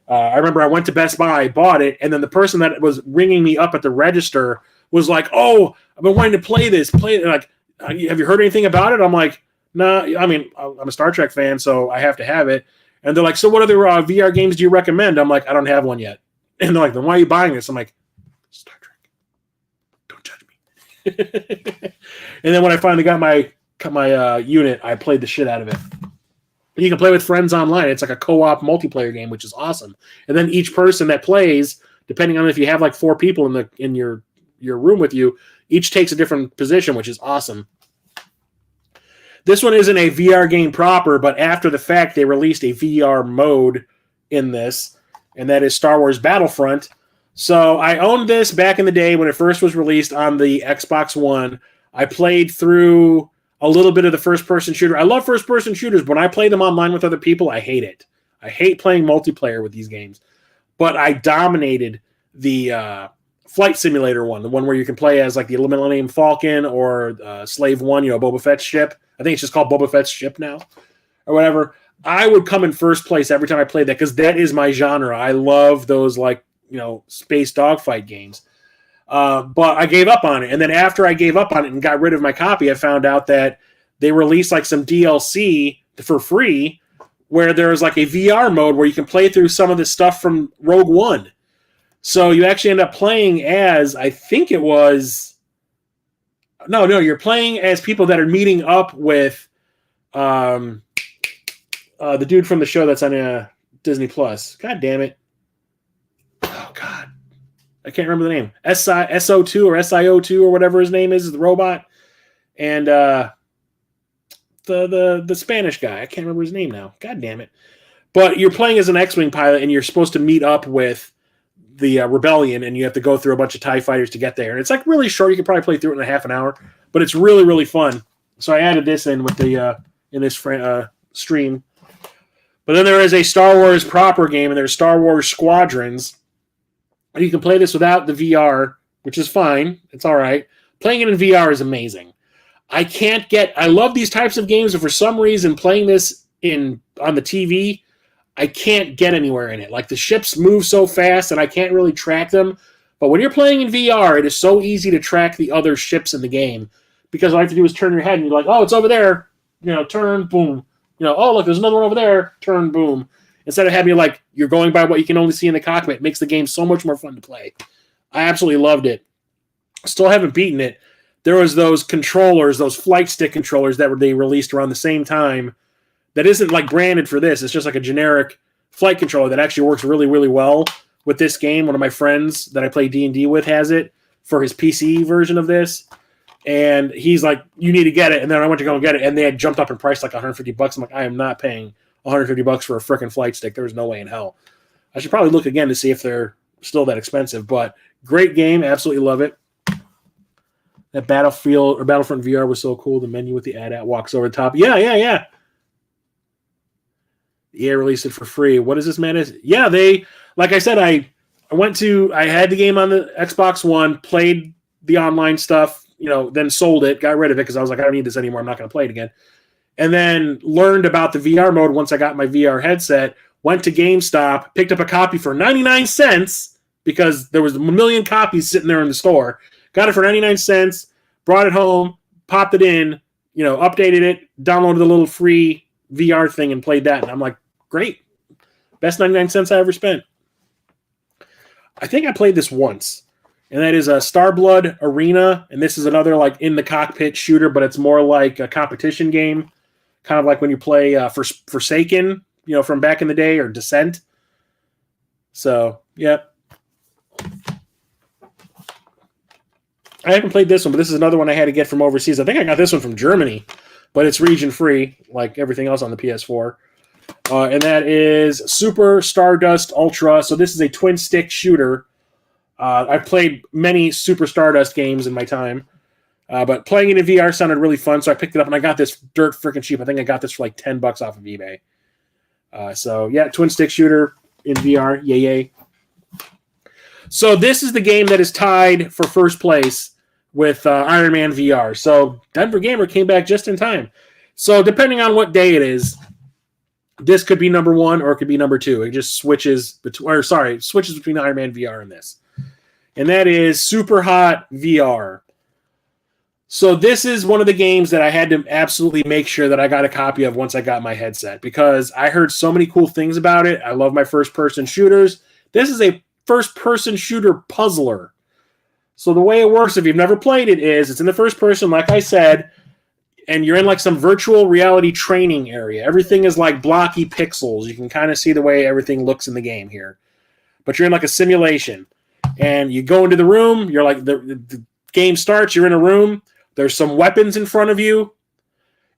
I remember I went to Best Buy, bought it, and then the person that was ringing me up at the register was like, "Oh, I've been wanting to play this. Play it." Like, have you heard anything about it? I'm like, "No, nah, I mean, I'm a Star Trek fan, so I have to have it." And they're like, "So what other VR games do you recommend?" I'm like, "I don't have one yet." And they're like, "Then why are you buying this?" I'm like, "Star Trek. Don't judge me." And then when I finally got my unit, I played the shit out of it. You can play with friends online. It's like a co-op multiplayer game, which is awesome. And then each person that plays, depending on if you have like 4 people in your room with you, each takes a different position, which is awesome. This one isn't a VR game proper, but after the fact, they released a VR mode in this, and that is Star Wars Battlefront. So I owned this back in the day when it first was released on the Xbox One. I played through a little bit of the first-person shooter. I love first-person shooters, but when I play them online with other people, I hate it. I hate playing multiplayer with these games. But I dominated the flight simulator one, the one where you can play as like the Millennium Falcon or Slave One, Boba Fett's ship. I think it's just called Boba Fett's ship now or whatever. I would come in first place every time I played that because that is my genre. I love those space dogfight games. But I gave up on it. And then after I gave up on it and got rid of my copy, I found out that they released like some DLC for free where there's like a VR mode where you can play through some of the stuff from Rogue One. So you actually end up playing as, I think it was... No, you're playing as people that are meeting up with the dude from the show that's on Disney Plus. God damn it. Oh, God. I can't remember the name. SO2 or SIO2 or whatever his name is the robot. And the Spanish guy. I can't remember his name now. God damn it. But you're playing as an X-Wing pilot, and you're supposed to meet up with the Rebellion, and you have to go through a bunch of TIE fighters to get there. And it's like really short. You could probably play through it in a half an hour. But it's really, really fun. So I added this in with the in this stream. But then there is a Star Wars proper game, and there's Star Wars Squadrons. You can play this without the VR, which is fine. It's all right. Playing it in VR is amazing. I love these types of games, and for some reason, playing this on the TV, I can't get anywhere in it. Like, the ships move so fast, and I can't really track them. But when you're playing in VR, it is so easy to track the other ships in the game. Because all you have to do is turn your head, and you're like, oh, it's over there. Turn, boom. Oh, look, there's another one over there. Turn, boom. Instead of having you're going by what you can only see in the cockpit, it makes the game so much more fun to play. I absolutely loved it. Still haven't beaten it. There was those controllers, those flight stick controllers that they released around the same time. That isn't branded for this. It's just like a generic flight controller that actually works really, really well with this game. One of my friends that I play D&D with has it for his PC version of this. And he's like, you need to get it. And then I went to go and get it. And they had jumped up in price like $150. I'm like, I am not paying $150 for a freaking flight stick. There's no way in hell. I should probably look again to see if they're still that expensive. But great game. Absolutely love it. That Battlefront VR was so cool. The menu with the ad walks over the top. Yeah. EA released it for free. What is this madness? Yeah, like I said, I had the game on the Xbox One, played the online stuff, then sold it, got rid of it because I was like, I don't need this anymore. I'm not going to play it again. And then learned about the VR mode once I got my VR headset, went to GameStop, picked up a copy for 99 cents because there was a million copies sitting there in the store. Got it for 99 cents, brought it home, popped it in, updated it, downloaded the little free VR thing and played that. And I'm like, great. Best 99 cents I ever spent. I think I played this once. And that is a Starblood Arena. And this is another in the cockpit shooter, but it's more like a competition game. Kind of like when you play Forsaken, from back in the day, or Descent. So, yeah. I haven't played this one, but this is another one I had to get from overseas. I think I got this one from Germany, but it's region-free, like everything else on the PS4. And that is Super Stardust Ultra. So this is a twin-stick shooter. I've played many Super Stardust games in my time, but playing it in VR sounded really fun, so I picked it up, and I got this dirt freaking cheap. I think I got this for like $10 off of eBay. So, yeah, twin stick shooter in VR. Yay. So this is the game that is tied for first place with Iron Man VR. So Denver Gamer came back just in time. So depending on what day it is, this could be number one or it could be number two. It just switches between Iron Man VR and this. And that is Super Hot VR. So this is one of the games that I had to absolutely make sure that I got a copy of once I got my headset, because I heard so many cool things about it. I love my first-person shooters. This is a first-person shooter puzzler. So the way it works, if you've never played it, is it's in the first person, like I said, and you're in like some virtual reality training area. Everything is like blocky pixels. You can kind of see the way everything looks in the game here. But you're in like a simulation. And you go into the room. You're like, the game starts. You're in a room. There's some weapons in front of you.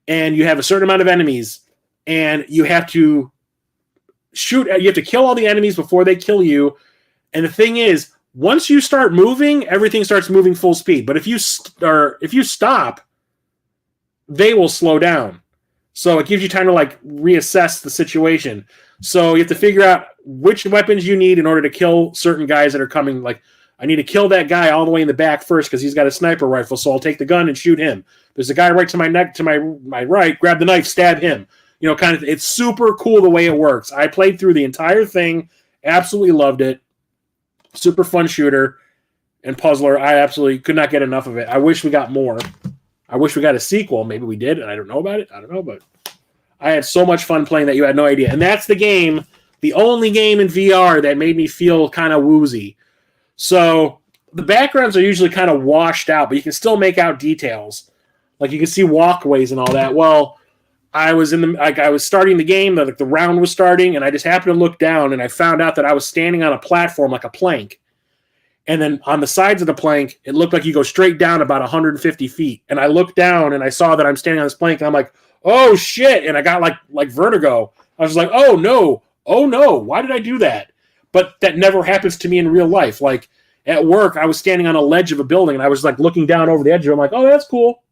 And you have a certain amount of enemies. And you have to shoot. You have to kill all the enemies before they kill you. And the thing is, once you start moving, everything starts moving full speed. But if you stop, they will slow down. So it gives you time to like reassess the situation. So you have to figure out which weapons you need in order to kill certain guys that are coming. Like, I need to kill that guy all the way in the back first because he's got a sniper rifle. So I'll take the gun and shoot him. There's a guy right to my neck, to my right. Grab the knife, stab him. You know, kind of. It's super cool the way it works. I played through the entire thing. Absolutely loved it. Super fun shooter and puzzler. I absolutely could not get enough of it. I wish we got more. I wish we got a sequel. Maybe we did, and I don't know about it. I don't know, but I had so much fun playing that you had no idea. And that's the game, the only game in VR that made me feel kind of woozy. So the backgrounds are usually kind of washed out, but you can still make out details. Like you can see walkways and all that. Well, I was starting the game, the round was starting, and I just happened to look down, and I found out that I was standing on a platform like a plank. And then on the sides of the plank, it looked like you go straight down about 150 feet. And I looked down, and I saw that I'm standing on this plank, and I'm like, oh, shit. And I got like vertigo. I was like, oh, no, why did I do that? But that never happens to me in real life. Like at work, I was standing on a ledge of a building, and I was like looking down over the edge of it. I'm like, oh, that's cool.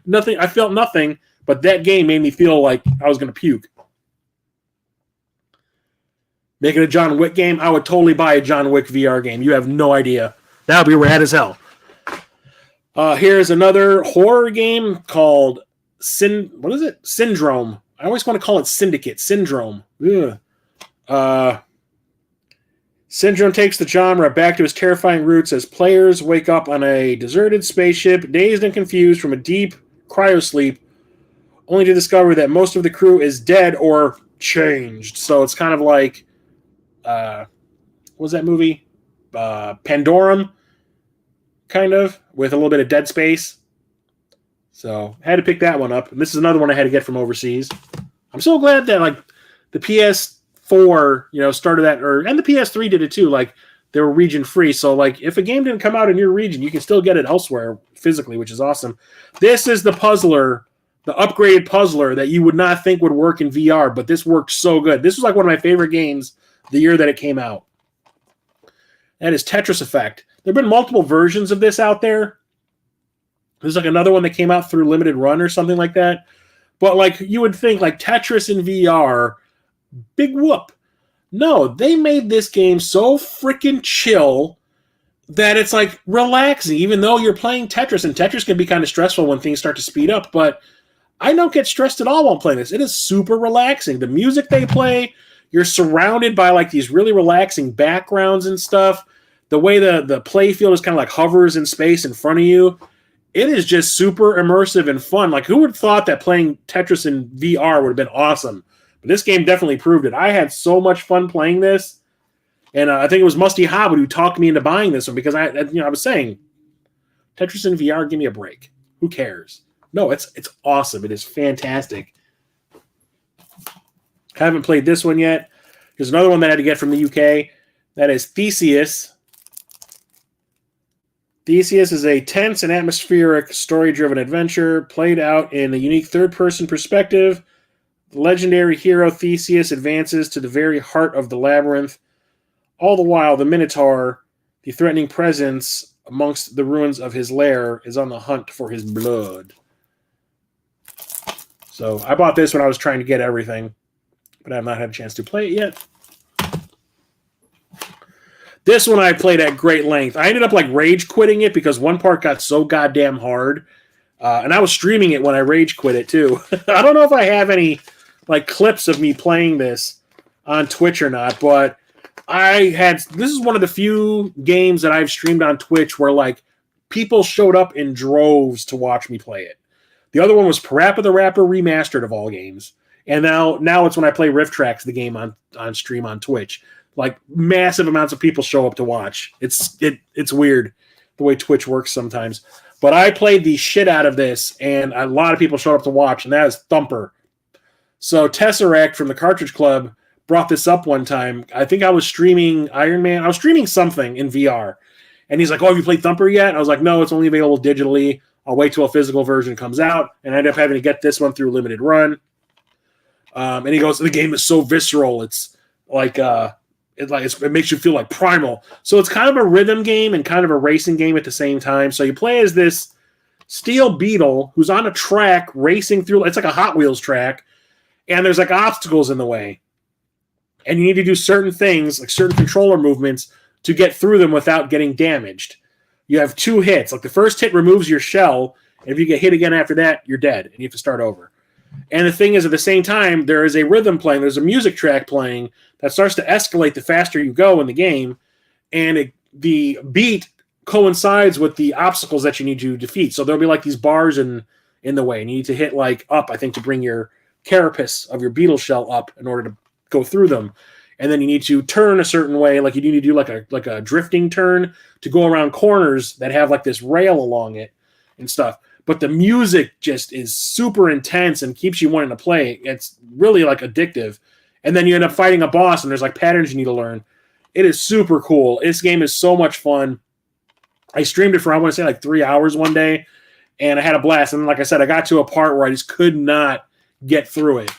Nothing. I felt nothing. But that game made me feel like I was going to puke. Make it a John Wick game? I would totally buy a John Wick VR game. You have no idea. That would be rad as hell. Here's another horror game called Syndrome. I always want to call it Syndicate. Syndrome. Syndrome takes the genre back to its terrifying roots as players wake up on a deserted spaceship, dazed and confused from a deep cryosleep, only to discover that most of the crew is dead or changed. So it's kind of like, what was that movie? Pandorum, kind of, with a little bit of Dead Space. So I had to pick that one up. And this is another one I had to get from overseas. I'm so glad that like the PS4, started that, and the PS3 did it too. Like they were region free. So like if a game didn't come out in your region, you can still get it elsewhere physically, which is awesome. This is the puzzler. The upgraded puzzler that you would not think would work in VR, but this worked so good. This was like one of my favorite games the year that it came out. That is Tetris Effect. There have been multiple versions of this out there. There's like another one that came out through Limited Run or something like that. But like you would think like Tetris in VR, big whoop. No, they made this game so freaking chill that it's like relaxing, even though you're playing Tetris. And Tetris can be kind of stressful when things start to speed up, but I don't get stressed at all while playing this. It is super relaxing. The music they play, you're surrounded by like these really relaxing backgrounds and stuff. The way the play field is kind of like hovers in space in front of you. It is just super immersive and fun. Like who would have thought that playing Tetris in VR would have been awesome? But this game definitely proved it. I had so much fun playing this. And I think it was Musty Hobbit who talked me into buying this one because I was saying, Tetris in VR, give me a break. Who cares? No, it's awesome. It is fantastic. Haven't played this one yet. There's another one that I had to get from the UK. That is Theseus. Theseus is a tense and atmospheric story-driven adventure played out in a unique third-person perspective. The legendary hero Theseus advances to the very heart of the labyrinth. All the while, the Minotaur, The threatening presence amongst the ruins of his lair is on the hunt for his blood. So I bought this when I was trying to get everything, but I have not had a chance to play it yet. This one I played at great length. I ended up like rage quitting it because one part got so goddamn hard. And I was streaming it when I rage quit it too. I don't know if I have any like clips of me playing this on Twitch or not, but this is one of the few games that I've streamed on Twitch where like people showed up in droves to watch me play it. The other one was Parappa the Rapper Remastered of all games. And now it's when I play Rift Tracks, the game on stream on Twitch. Like massive amounts of people show up to watch. It's weird the way Twitch works sometimes. But I played the shit out of this, and a lot of people showed up to watch, and that is Thumper. So Tesseract from the Cartridge Club brought this up one time. I think I was streaming Iron Man. I was streaming something in VR. And he's like, oh, have you played Thumper yet? And I was like, no, it's only available digitally. I'll wait till a physical version comes out. And I ended up having to get this one through limited run. And he goes, the game is so visceral. It's like... it makes you feel like primal. So it's kind of a rhythm game and kind of a racing game at the same time. So you play as this steel beetle who's on a track racing through. It's like a Hot Wheels track. And there's like obstacles in the way. And you need to do certain things, like certain controller movements, to get through them without getting damaged. You have 2 hits. Like the first hit removes your shell. And if you get hit again after that, you're dead. And you have to start over. And the thing is, at the same time, there is a rhythm playing. There's a music track playing that starts to escalate the faster you go in the game. And the beat coincides with the obstacles that you need to defeat. So there'll be like these bars in the way. And you need to hit like up, I think, to bring your carapace of your beetle shell up in order to go through them. And then you need to turn a certain way. Like you need to do like a drifting turn to go around corners that have like this rail along it and stuff. But the music just is super intense and keeps you wanting to play. It's really like addictive. And then you end up fighting a boss and there's like patterns you need to learn. It is super cool. This game is so much fun. I streamed it for, I want to say like 3 hours one day and I had a blast. And like I said, I got to a part where I just could not get through it.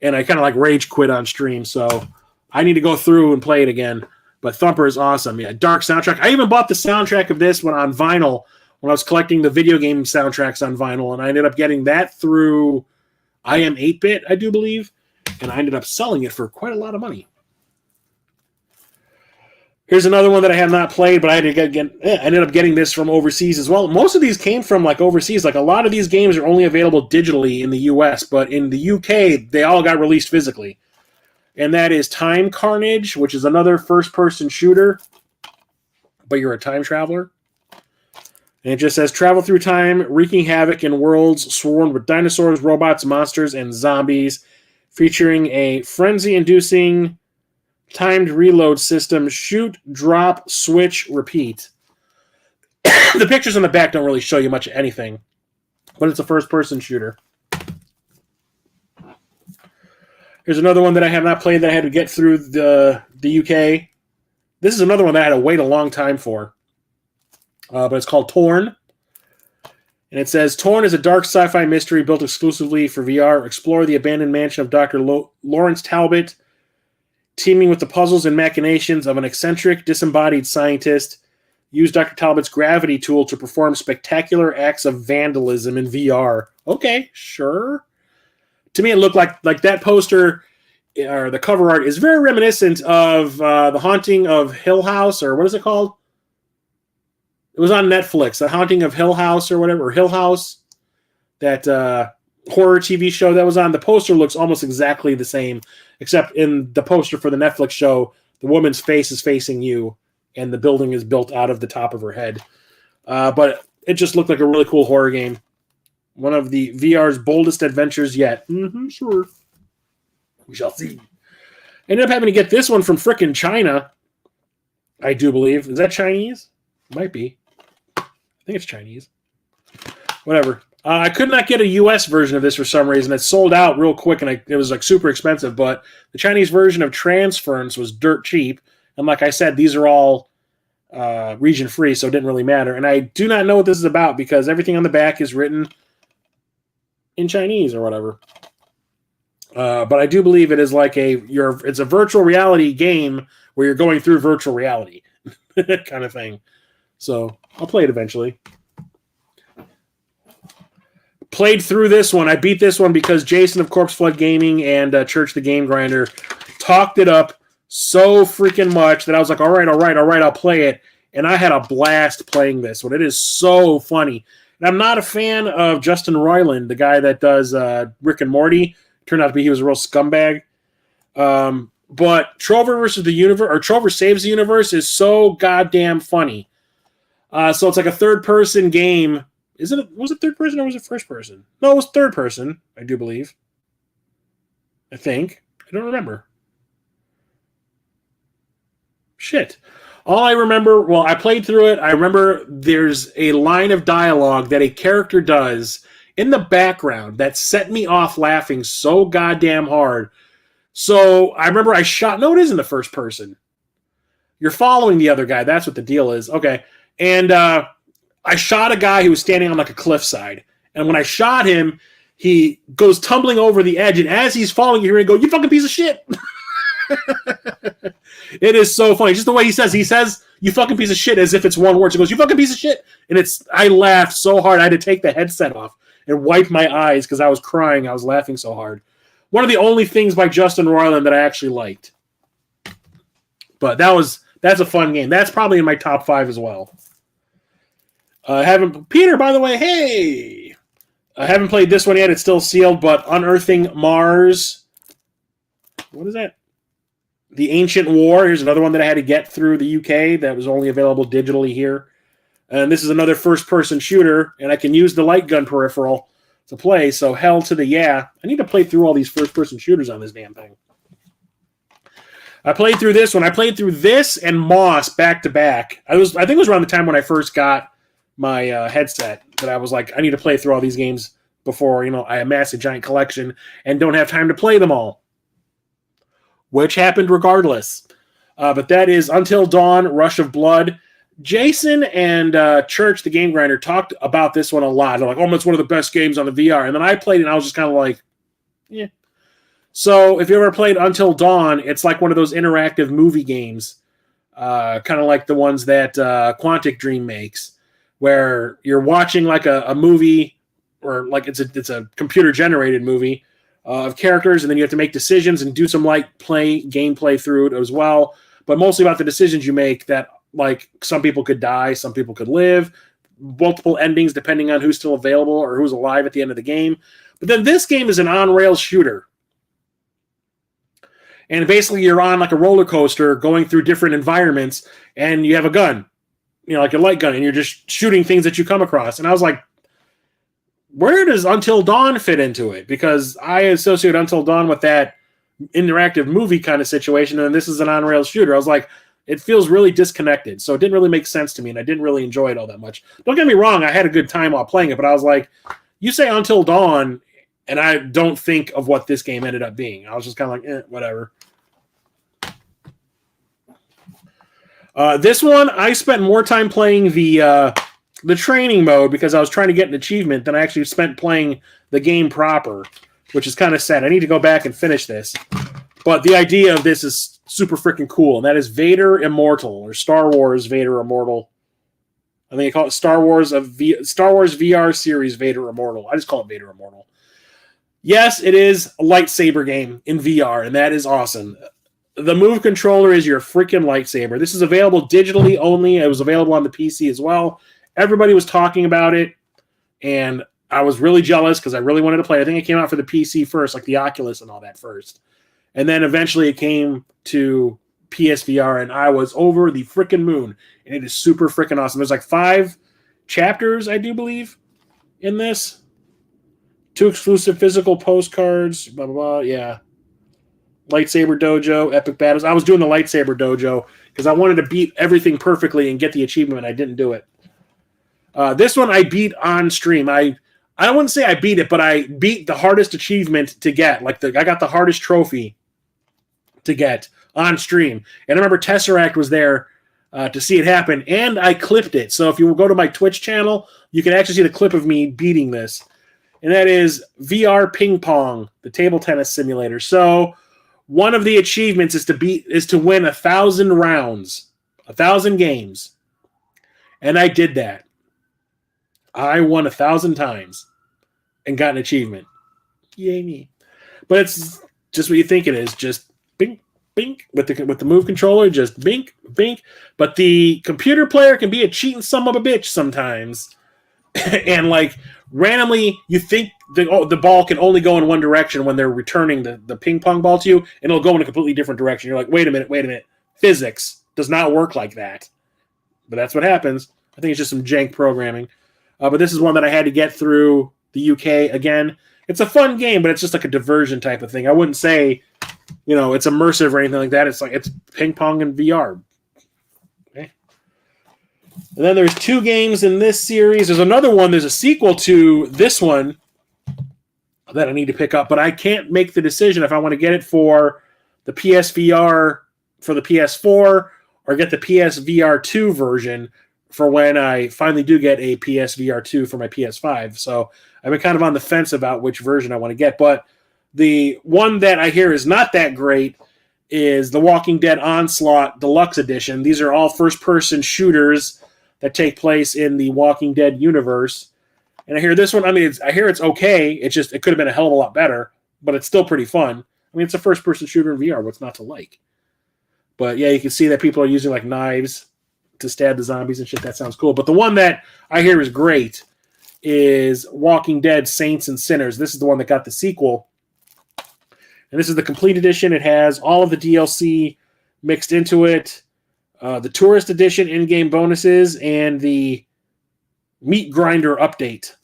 And I kind of like rage quit on stream. So I need to go through and play it again. But Thumper is awesome. Yeah, dark soundtrack. I even bought the soundtrack of this one on vinyl when I was collecting the video game soundtracks on vinyl, and I ended up getting that through I Am 8-Bit, I do believe, and I ended up selling it for quite a lot of money. Here's another one that I have not played, but I ended up getting this from overseas as well. Most of these came from like overseas. Like a lot of these games are only available digitally in the US, but in the UK, they all got released physically. And that is Time Carnage, which is another first-person shooter, but you're a time traveler. And it just says, travel through time, wreaking havoc in worlds swarmed with dinosaurs, robots, monsters, and zombies, featuring a frenzy-inducing timed reload system. Shoot, drop, switch, repeat. The pictures on the back don't really show you much of anything, but it's a first-person shooter. Here's another one that I have not played that I had to get through the UK. This is another one that I had to wait a long time for. But it's called Torn. And it says, Torn is a dark sci-fi mystery built exclusively for VR. Explore the abandoned mansion of Dr. Lawrence Talbot, teeming with the puzzles and machinations of an eccentric, disembodied scientist. Use Dr. Talbot's gravity tool to perform spectacular acts of vandalism in VR. Okay, sure. To me, it looked like that poster, or the cover art, is very reminiscent of The Haunting of Hill House, or what is it called? It was on Netflix, The Haunting of Hill House or whatever, or Hill House, that horror TV show that was on. The poster looks almost exactly the same, except in the poster for the Netflix show, the woman's face is facing you, and the building is built out of the top of her head. But it just looked like a really cool horror game. One of the VR's boldest adventures yet. Sure. We shall see. I ended up having to get this one from frickin' China, I do believe. Is that Chinese? It might be. I think it's Chinese. Whatever. I could not get a US version of this for some reason. It sold out real quick, and it was like super expensive, but the Chinese version of Transference was dirt cheap. And like I said, these are all region free, so it didn't really matter. And I do not know what this is about because everything on the back is written in Chinese or whatever. But I do believe it is like it's a virtual reality game where you're going through virtual reality. kind of thing. So I'll play it eventually. Played through this one. I beat this one because Jason of Corpse Flood Gaming and Church the Game Grinder talked it up so freaking much that I was like, all right, I'll play it. And I had a blast playing this one. It is so funny. And I'm not a fan of Justin Roiland, the guy that does Rick and Morty. Turned out to be he was a real scumbag. But Trover versus the Universe, or Trover Saves the Universe, is so goddamn funny. So it's like a third-person game. Was it third person or was it first person? No, it was third person, I do believe. I think. I don't remember. Shit. All I remember, well, I played through it. I remember there's a line of dialogue that a character does in the background that set me off laughing so goddamn hard. So I remember I shot... No, it isn't the first person. You're following the other guy. That's what the deal is. Okay. And I shot a guy who was standing on like a cliffside. And when I shot him, he goes tumbling over the edge. And as he's falling, you hear him go, "You fucking piece of shit." It is so funny. Just the way he says, "You fucking piece of shit," as if it's one word. He goes, "You fucking piece of shit." And I laughed so hard. I had to take the headset off and wipe my eyes because I was crying. I was laughing so hard. One of the only things by Justin Roiland that I actually liked. But that's a fun game. That's probably in my top 5 as well. Peter, by the way, hey! I haven't played this one yet. It's still sealed, but Unearthing Mars. What is that? The Ancient War. Here's another one that I had to get through the UK that was only available digitally here. And this is another first-person shooter, and I can use the light gun peripheral to play, so hell to the yeah. I need to play through all these first-person shooters on this damn thing. I played through this one. I played through this and Moss back-to-back. I think it was around the time when I first got my headset that I was like, I need to play through all these games before, I amass a giant collection and don't have time to play them all. Which happened regardless. But that is Until Dawn, Rush of Blood. Jason and Church, the Game Grinder, talked about this one a lot. They're like, "Oh, it's one of the best games on the VR." And then I played it and I was just kind of like, yeah. So if you ever played Until Dawn, it's like one of those interactive movie games, kind of like the ones that Quantic Dream makes, where you're watching like a movie, or like it's a computer generated movie of characters, and then you have to make decisions and do some like gameplay through it as well, but mostly about the decisions you make. That, like, some people could die, some people could live, multiple endings depending on who's still available or who's alive at the end of the game. But then this game is an on-rails shooter. And basically you're on like a roller coaster going through different environments, and you have a gun, like a light gun, and you're just shooting things that you come across. And I was like, where does Until Dawn fit into it? Because I associate Until Dawn with that interactive movie kind of situation, and this is an on-rails shooter. I was like, it feels really disconnected, so it didn't really make sense to me, and I didn't really enjoy it all that much. Don't get me wrong, I had a good time while playing it, but I was like, you say Until Dawn, and I don't think of what this game ended up being. I was just kind of like, whatever. This one, I spent more time playing the training mode because I was trying to get an achievement than I actually spent playing the game proper, which is kind of sad. I need to go back and finish this. But the idea of this is super freaking cool, and that is Vader Immortal, or Star Wars Vader Immortal. I think they call it Star Wars VR series Vader Immortal. I just call it Vader Immortal. Yes, it is a lightsaber game in VR, and that is awesome. The Move controller is your freaking lightsaber. This is available digitally only. It was available on the PC as well. Everybody was talking about it, and I was really jealous because I really wanted to play it. I think it came out for the PC first, like the Oculus and all that first. And then eventually it came to PSVR, and I was over the freaking moon. And it is super freaking awesome. There's like 5 chapters, I do believe, in this. 2 exclusive physical postcards, blah, blah, blah, yeah. Lightsaber Dojo, Epic Battles. I was doing the Lightsaber Dojo because I wanted to beat everything perfectly and get the achievement, and I didn't do it. This one I beat on stream. I wouldn't say I beat it, but I beat the hardest achievement to get. I got the hardest trophy to get on stream. And I remember Tesseract was there to see it happen, and I clipped it. So if you go to my Twitch channel, you can actually see the clip of me beating this. And that is VR Ping Pong, the table tennis simulator. So one of the achievements is to win 1,000 rounds 1,000 games. And I did that. I won 1,000 times and got an achievement. Yay me. But it's just what you think it is. Just bink, bink. With the move controller, just bink, bink. But the computer player can be a cheating son of a bitch sometimes. And like randomly, you think the ball can only go in one direction when they're returning the ping pong ball to you, and it'll go in a completely different direction. You're like, wait a minute. Physics does not work like that. But that's what happens. I think it's just some jank programming. But this is one that I had to get through the UK again. It's a fun game, but it's just like a diversion type of thing. I wouldn't say, it's immersive or anything like that. It's like it's ping pong and VR. Okay. And then there's 2 games in this series. There's another one. There's a sequel to this one that I need to pick up, but I can't make the decision if I want to get it for the PSVR for the PS4 or get the PSVR 2 version for when I finally do get a PSVR 2 for my PS5. So I've been kind of on the fence about which version I want to get. But the one that I hear is not that great is The Walking Dead Onslaught Deluxe Edition. These are all first-person shooters that take place in the Walking Dead universe. And I hear this one, I hear it's okay. It could have been a hell of a lot better, but it's still pretty fun. It's a first-person shooter in VR. What's not to like? But yeah, you can see that people are using like knives to stab the zombies and shit. That sounds cool. But the one that I hear is great is Walking Dead Saints and Sinners. This is the one that got the sequel. And this is the complete edition. It has all of the DLC mixed into it, the Tourist Edition in-game bonuses, and the Meat Grinder update.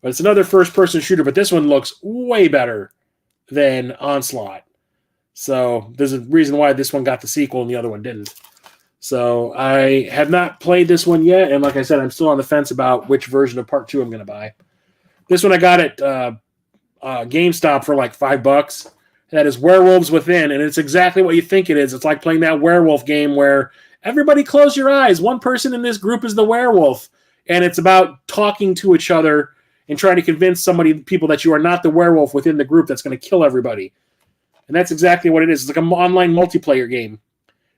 But it's another first-person shooter, but this one looks way better than Onslaught. So there's a reason why this one got the sequel and the other one didn't. So I have not played this one yet, and like I said, I'm still on the fence about which version of Part 2 I'm going to buy. This one I got at GameStop for like $5. That is Werewolves Within, and it's exactly what you think it is. It's like playing that werewolf game where everybody close your eyes. One person in this group is the werewolf, and it's about talking to each other and trying to convince people that you are not the werewolf within the group that's going to kill everybody. And that's exactly what it is. It's like an online multiplayer game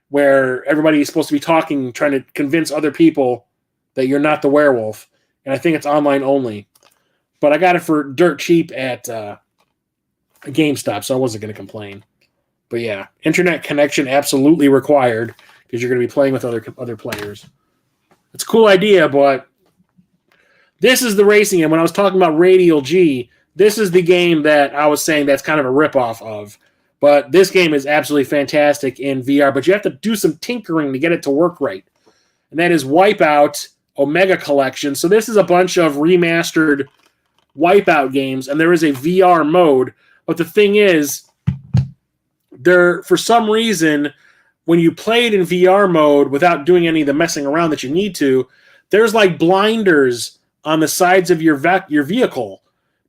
where everybody is supposed to be talking, trying to convince other people that you're not the werewolf. And I think it's online only. But I got it for dirt cheap at GameStop, so I wasn't going to complain. But yeah, internet connection absolutely required because you're going to be playing with other players. It's a cool idea, but this is the racing game. When I was talking about Radial G, this is the game that I was saying that's kind of a ripoff of. But this game is absolutely fantastic in VR, but you have to do some tinkering to get it to work right. And that is Wipeout Omega Collection. So this is a bunch of remastered Wipeout games, and there is a VR mode. But the thing is, for some reason, when you play it in VR mode without doing any of the messing around that you need to, there's like blinders on the sides of your vehicle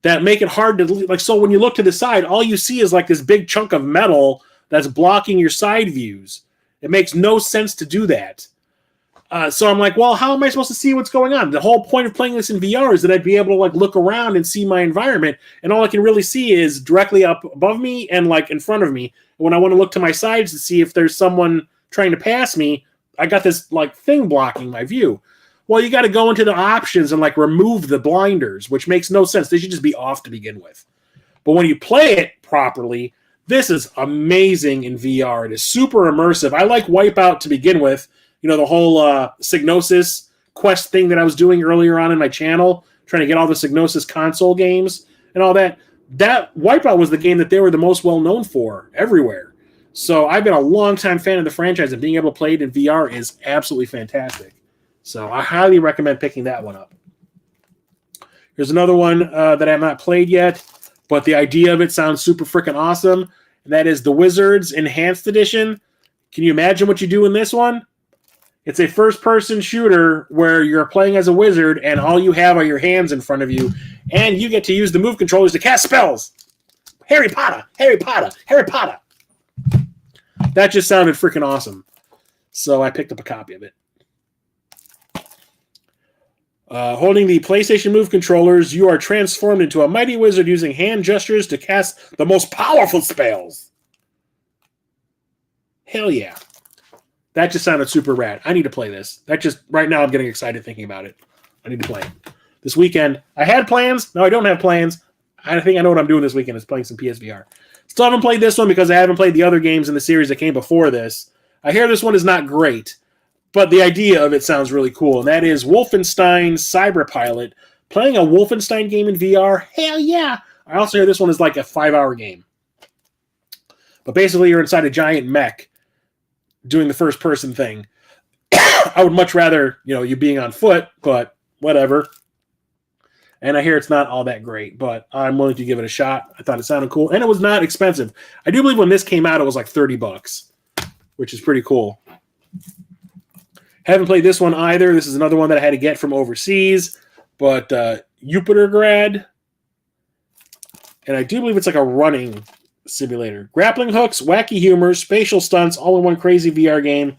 that make it hard to, so when you look to the side, all you see is like this big chunk of metal that's blocking your side views. It makes no sense to do that. So I'm like, well, how am I supposed to see what's going on? The whole point of playing this in VR is that I'd be able to look around and see my environment, and all I can really see is directly up above me and in front of me. And when I want to look to my sides to see if there's someone trying to pass me, I got this thing blocking my view. Well, you got to go into the options and remove the blinders, which makes no sense. They should just be off to begin with. But when you play it properly, this is amazing in VR. It is super immersive. I like Wipeout to begin with. The whole Psygnosis quest thing that I was doing earlier on in my channel, trying to get all the Psygnosis console games and all that. That Wipeout was the game that they were the most well-known for everywhere. So I've been a long-time fan of the franchise, and being able to play it in VR is absolutely fantastic. So I highly recommend picking that one up. Here's another one that I have not played yet, but the idea of it sounds super freaking awesome, and that is the Wizards Enhanced Edition. Can you imagine what you do in this one? It's a first-person shooter where you're playing as a wizard, and all you have are your hands in front of you, and you get to use the move controllers to cast spells. Harry Potter! Harry Potter! Harry Potter! That just sounded freaking awesome. So I picked up a copy of it. Holding the PlayStation Move controllers, you are transformed into a mighty wizard using hand gestures to cast the most powerful spells. Hell yeah. That just sounded super rad. I need to play this. That just, right now I'm getting excited thinking about it. I need to play it. This weekend, I had plans. No, I don't have plans. I think I know what I'm doing this weekend is playing some PSVR. Still haven't played this one because I haven't played the other games in the series that came before this. I hear this one is not great, but the idea of it sounds really cool. And that is Wolfenstein Cyberpilot. Playing a Wolfenstein game in VR? Hell yeah! I also hear this one is like a 5-hour game. But basically you're inside a giant mech doing the first person thing. I would much rather, you being on foot, but whatever. And I hear it's not all that great, but I'm willing to give it a shot. I thought it sounded cool, and it was not expensive. I do believe when this came out, it was like $30, which is pretty cool. Haven't played this one either. This is another one that I had to get from overseas, but Jupitergrad, and I do believe it's like a running simulator. Grappling hooks, wacky humor, spatial stunts, all in one crazy VR game.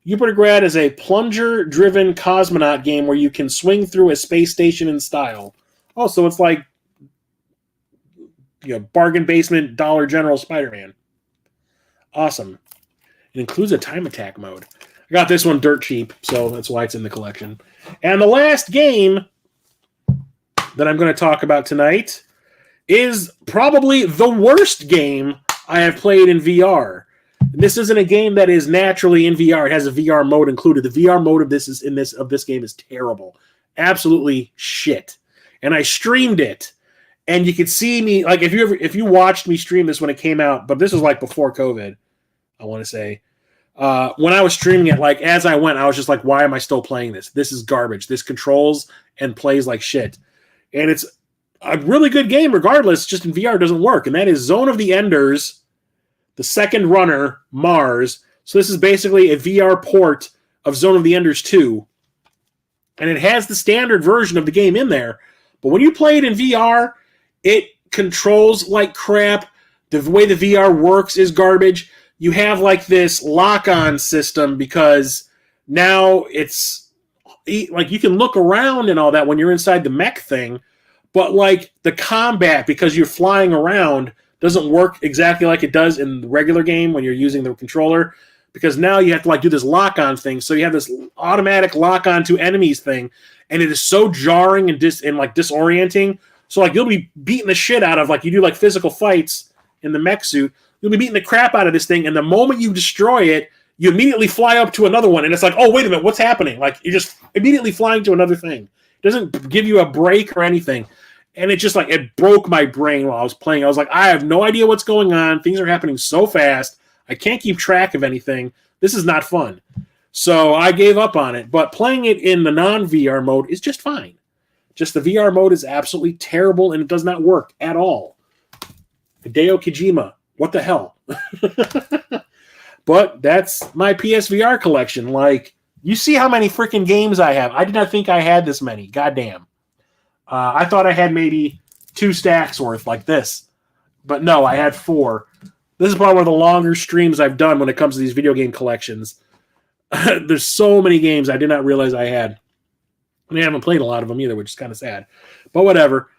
Jupitergrad is a plunger-driven cosmonaut game where you can swing through a space station in style. Oh, so it's like bargain basement, Dollar General Spider-Man. Awesome. It includes a time attack mode. I got this one dirt cheap, so that's why it's in the collection. And the last game that I'm going to talk about tonight is probably the worst game I have played in VR. This isn't a game that is naturally in VR. It has a VR mode included. The VR mode of this game is terrible. Absolutely shit. And I streamed it. And you could see me, like if you watched me stream this when it came out, but this was like before COVID, I want to say. When I was streaming it, like as I went, I was just like, why am I still playing this? This is garbage. This controls and plays like shit. And it's a really good game regardless, just in VR doesn't work. And that is Zone of the Enders, the second runner, Mars. So this is basically a VR port of Zone of the Enders 2. And it has the standard version of the game in there. But when you play it in VR, it controls like crap. The way the VR works is garbage. You have like this lock-on system because now it's like you can look around and all that when you're inside the mech thing, but like the combat, because you're flying around, doesn't work exactly like it does in the regular game when you're using the controller, because now you have to like do this lock-on thing. So you have this automatic lock-on to enemies thing, and it is so jarring and disorienting. So like you'll be beating the shit out of, like you do like physical fights in the mech suit. You'll be beating the crap out of this thing, and the moment you destroy it, you immediately fly up to another one, and it's like, oh, wait a minute, what's happening? Like, you're just immediately flying to another thing. It doesn't give you a break or anything. And it just, like, it broke my brain while I was playing. I was like, I have no idea what's going on. Things are happening so fast. I can't keep track of anything. This is not fun. So I gave up on it. But playing it in the non-VR mode is just fine. Just the VR mode is absolutely terrible, and it does not work at all. Hideo Kojima. What the hell? But that's my PSVR collection. Like, you see how many freaking games I have. I did not think I had this many. Goddamn. I thought I had maybe 2 stacks worth like this. But no, I had 4. This is probably one of the longer streams I've done when it comes to these video game collections. There's so many games I did not realize I had. And I haven't played a lot of them either, which is kind of sad. But whatever.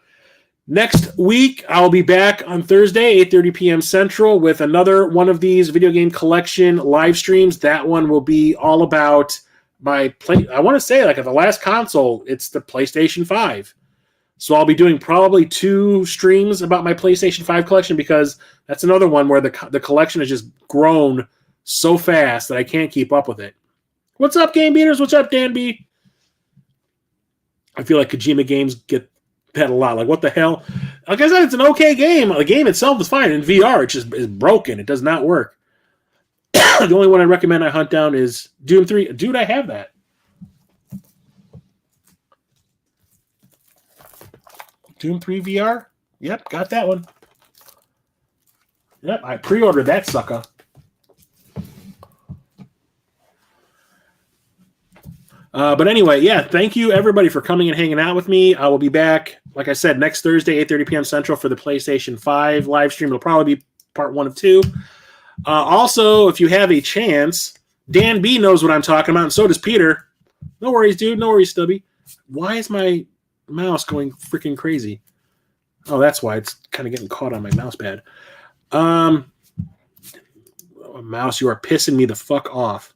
Next week, I'll be back on Thursday, 8:30 p.m. Central, with another one of these video game collection live streams. That one will be all about my I want to say, like, at the last console, it's the PlayStation 5. So I'll be doing probably 2 streams about my PlayStation 5 collection, because that's another one where the collection has just grown so fast that I can't keep up with it. What's up, Game Beaters? What's up, Dan B? I feel like Kojima games get that a lot. Like, what the hell? Like I said, it's an okay game. The game itself is fine. In VR, it just is broken. It does not work. The only one I recommend I hunt down is Doom 3. Dude, I have that. Doom 3 VR? Yep, got that one. Yep, I pre-ordered that sucker. But anyway, yeah, thank you everybody for coming and hanging out with me. I will be back, like I said, next Thursday, 8:30 p.m. Central for the PlayStation 5 live stream. It'll probably be part 1 of 2. Also, if you have a chance, Dan B knows what I'm talking about, and so does Peter. No worries, dude. No worries, Stubby. Why is my mouse going freaking crazy? Oh, that's why. It's kind of getting caught on my mouse pad. Mouse, you are pissing me the fuck off.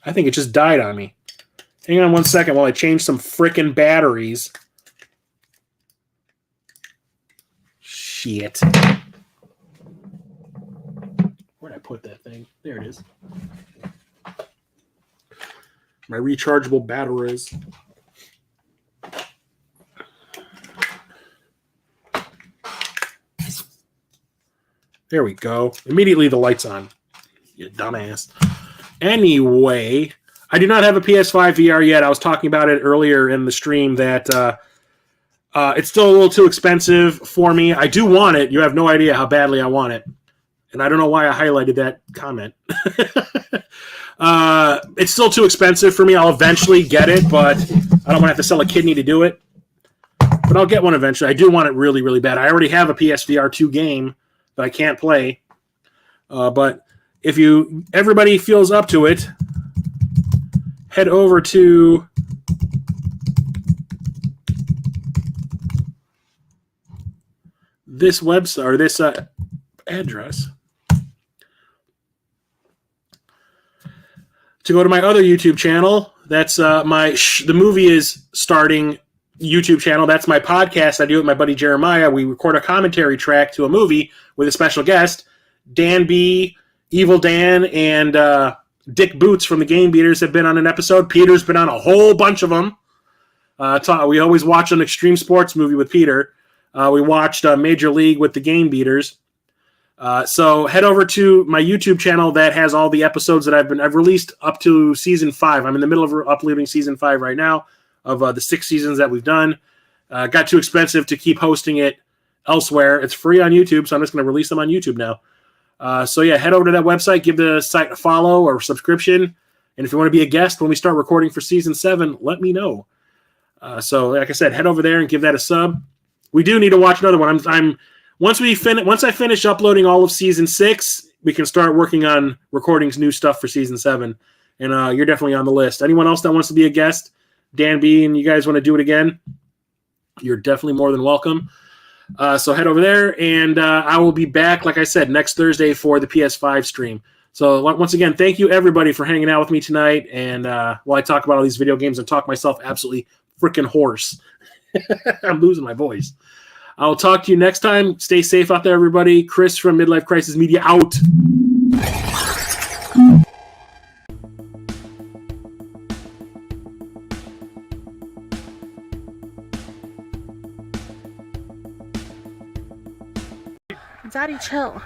I think it just died on me. Hang on one second while I change some frickin' batteries. Shit. Where'd I put that thing? There it is. My rechargeable batteries. There we go. Immediately the light's on. You dumbass. Anyway, I do not have a PS5 VR yet. I was talking about it earlier in the stream that it's still a little too expensive for me. I do want it. You have no idea how badly I want it. And I don't know why I highlighted that comment. It's still too expensive for me. I'll eventually get it, but I don't want to have to sell a kidney to do it. But I'll get one eventually. I do want it really, really bad. I already have a PSVR 2 game that I can't play. But if everybody feels up to it, head over to this website or this address to go to my other YouTube channel. That's the movie is starting YouTube channel. That's my podcast I do with my buddy Jeremiah. We record a commentary track to a movie with a special guest. Dan B, Evil Dan, and Dick Boots from the Game Beaters have been on an episode. Peter's been on a whole bunch of them. We always watch an extreme sports movie with Peter. We watched Major League with the Game Beaters. So head over to my YouTube channel that has all the episodes that I've released up to season 5. I'm in the middle of uploading season 5 right now of the 6 seasons that we've done. Got too expensive to keep hosting it elsewhere. It's free on YouTube, so I'm just going to release them on YouTube now. So yeah, head over to that website, give the site a follow or subscription, and if you want to be a guest when we start recording for season 7, let me know. So like I said, head over there and give that a sub. We do need to watch another one. Once I finish uploading all of season 6, we can start working on recording new stuff for season 7. And you're definitely on the list. Anyone else that wants to be a guest, Dan B, and you guys want to do it again, you're definitely more than welcome. So head over there, and I will be back, like I said, next Thursday for the PS5 stream. So once again, thank you everybody for hanging out with me tonight. And while I talk about all these video games and talk myself absolutely freaking hoarse, I'm losing my voice. I'll talk to you next time. Stay safe out there, everybody. Chris from Midlife Crisis Media out. Daddy, chill.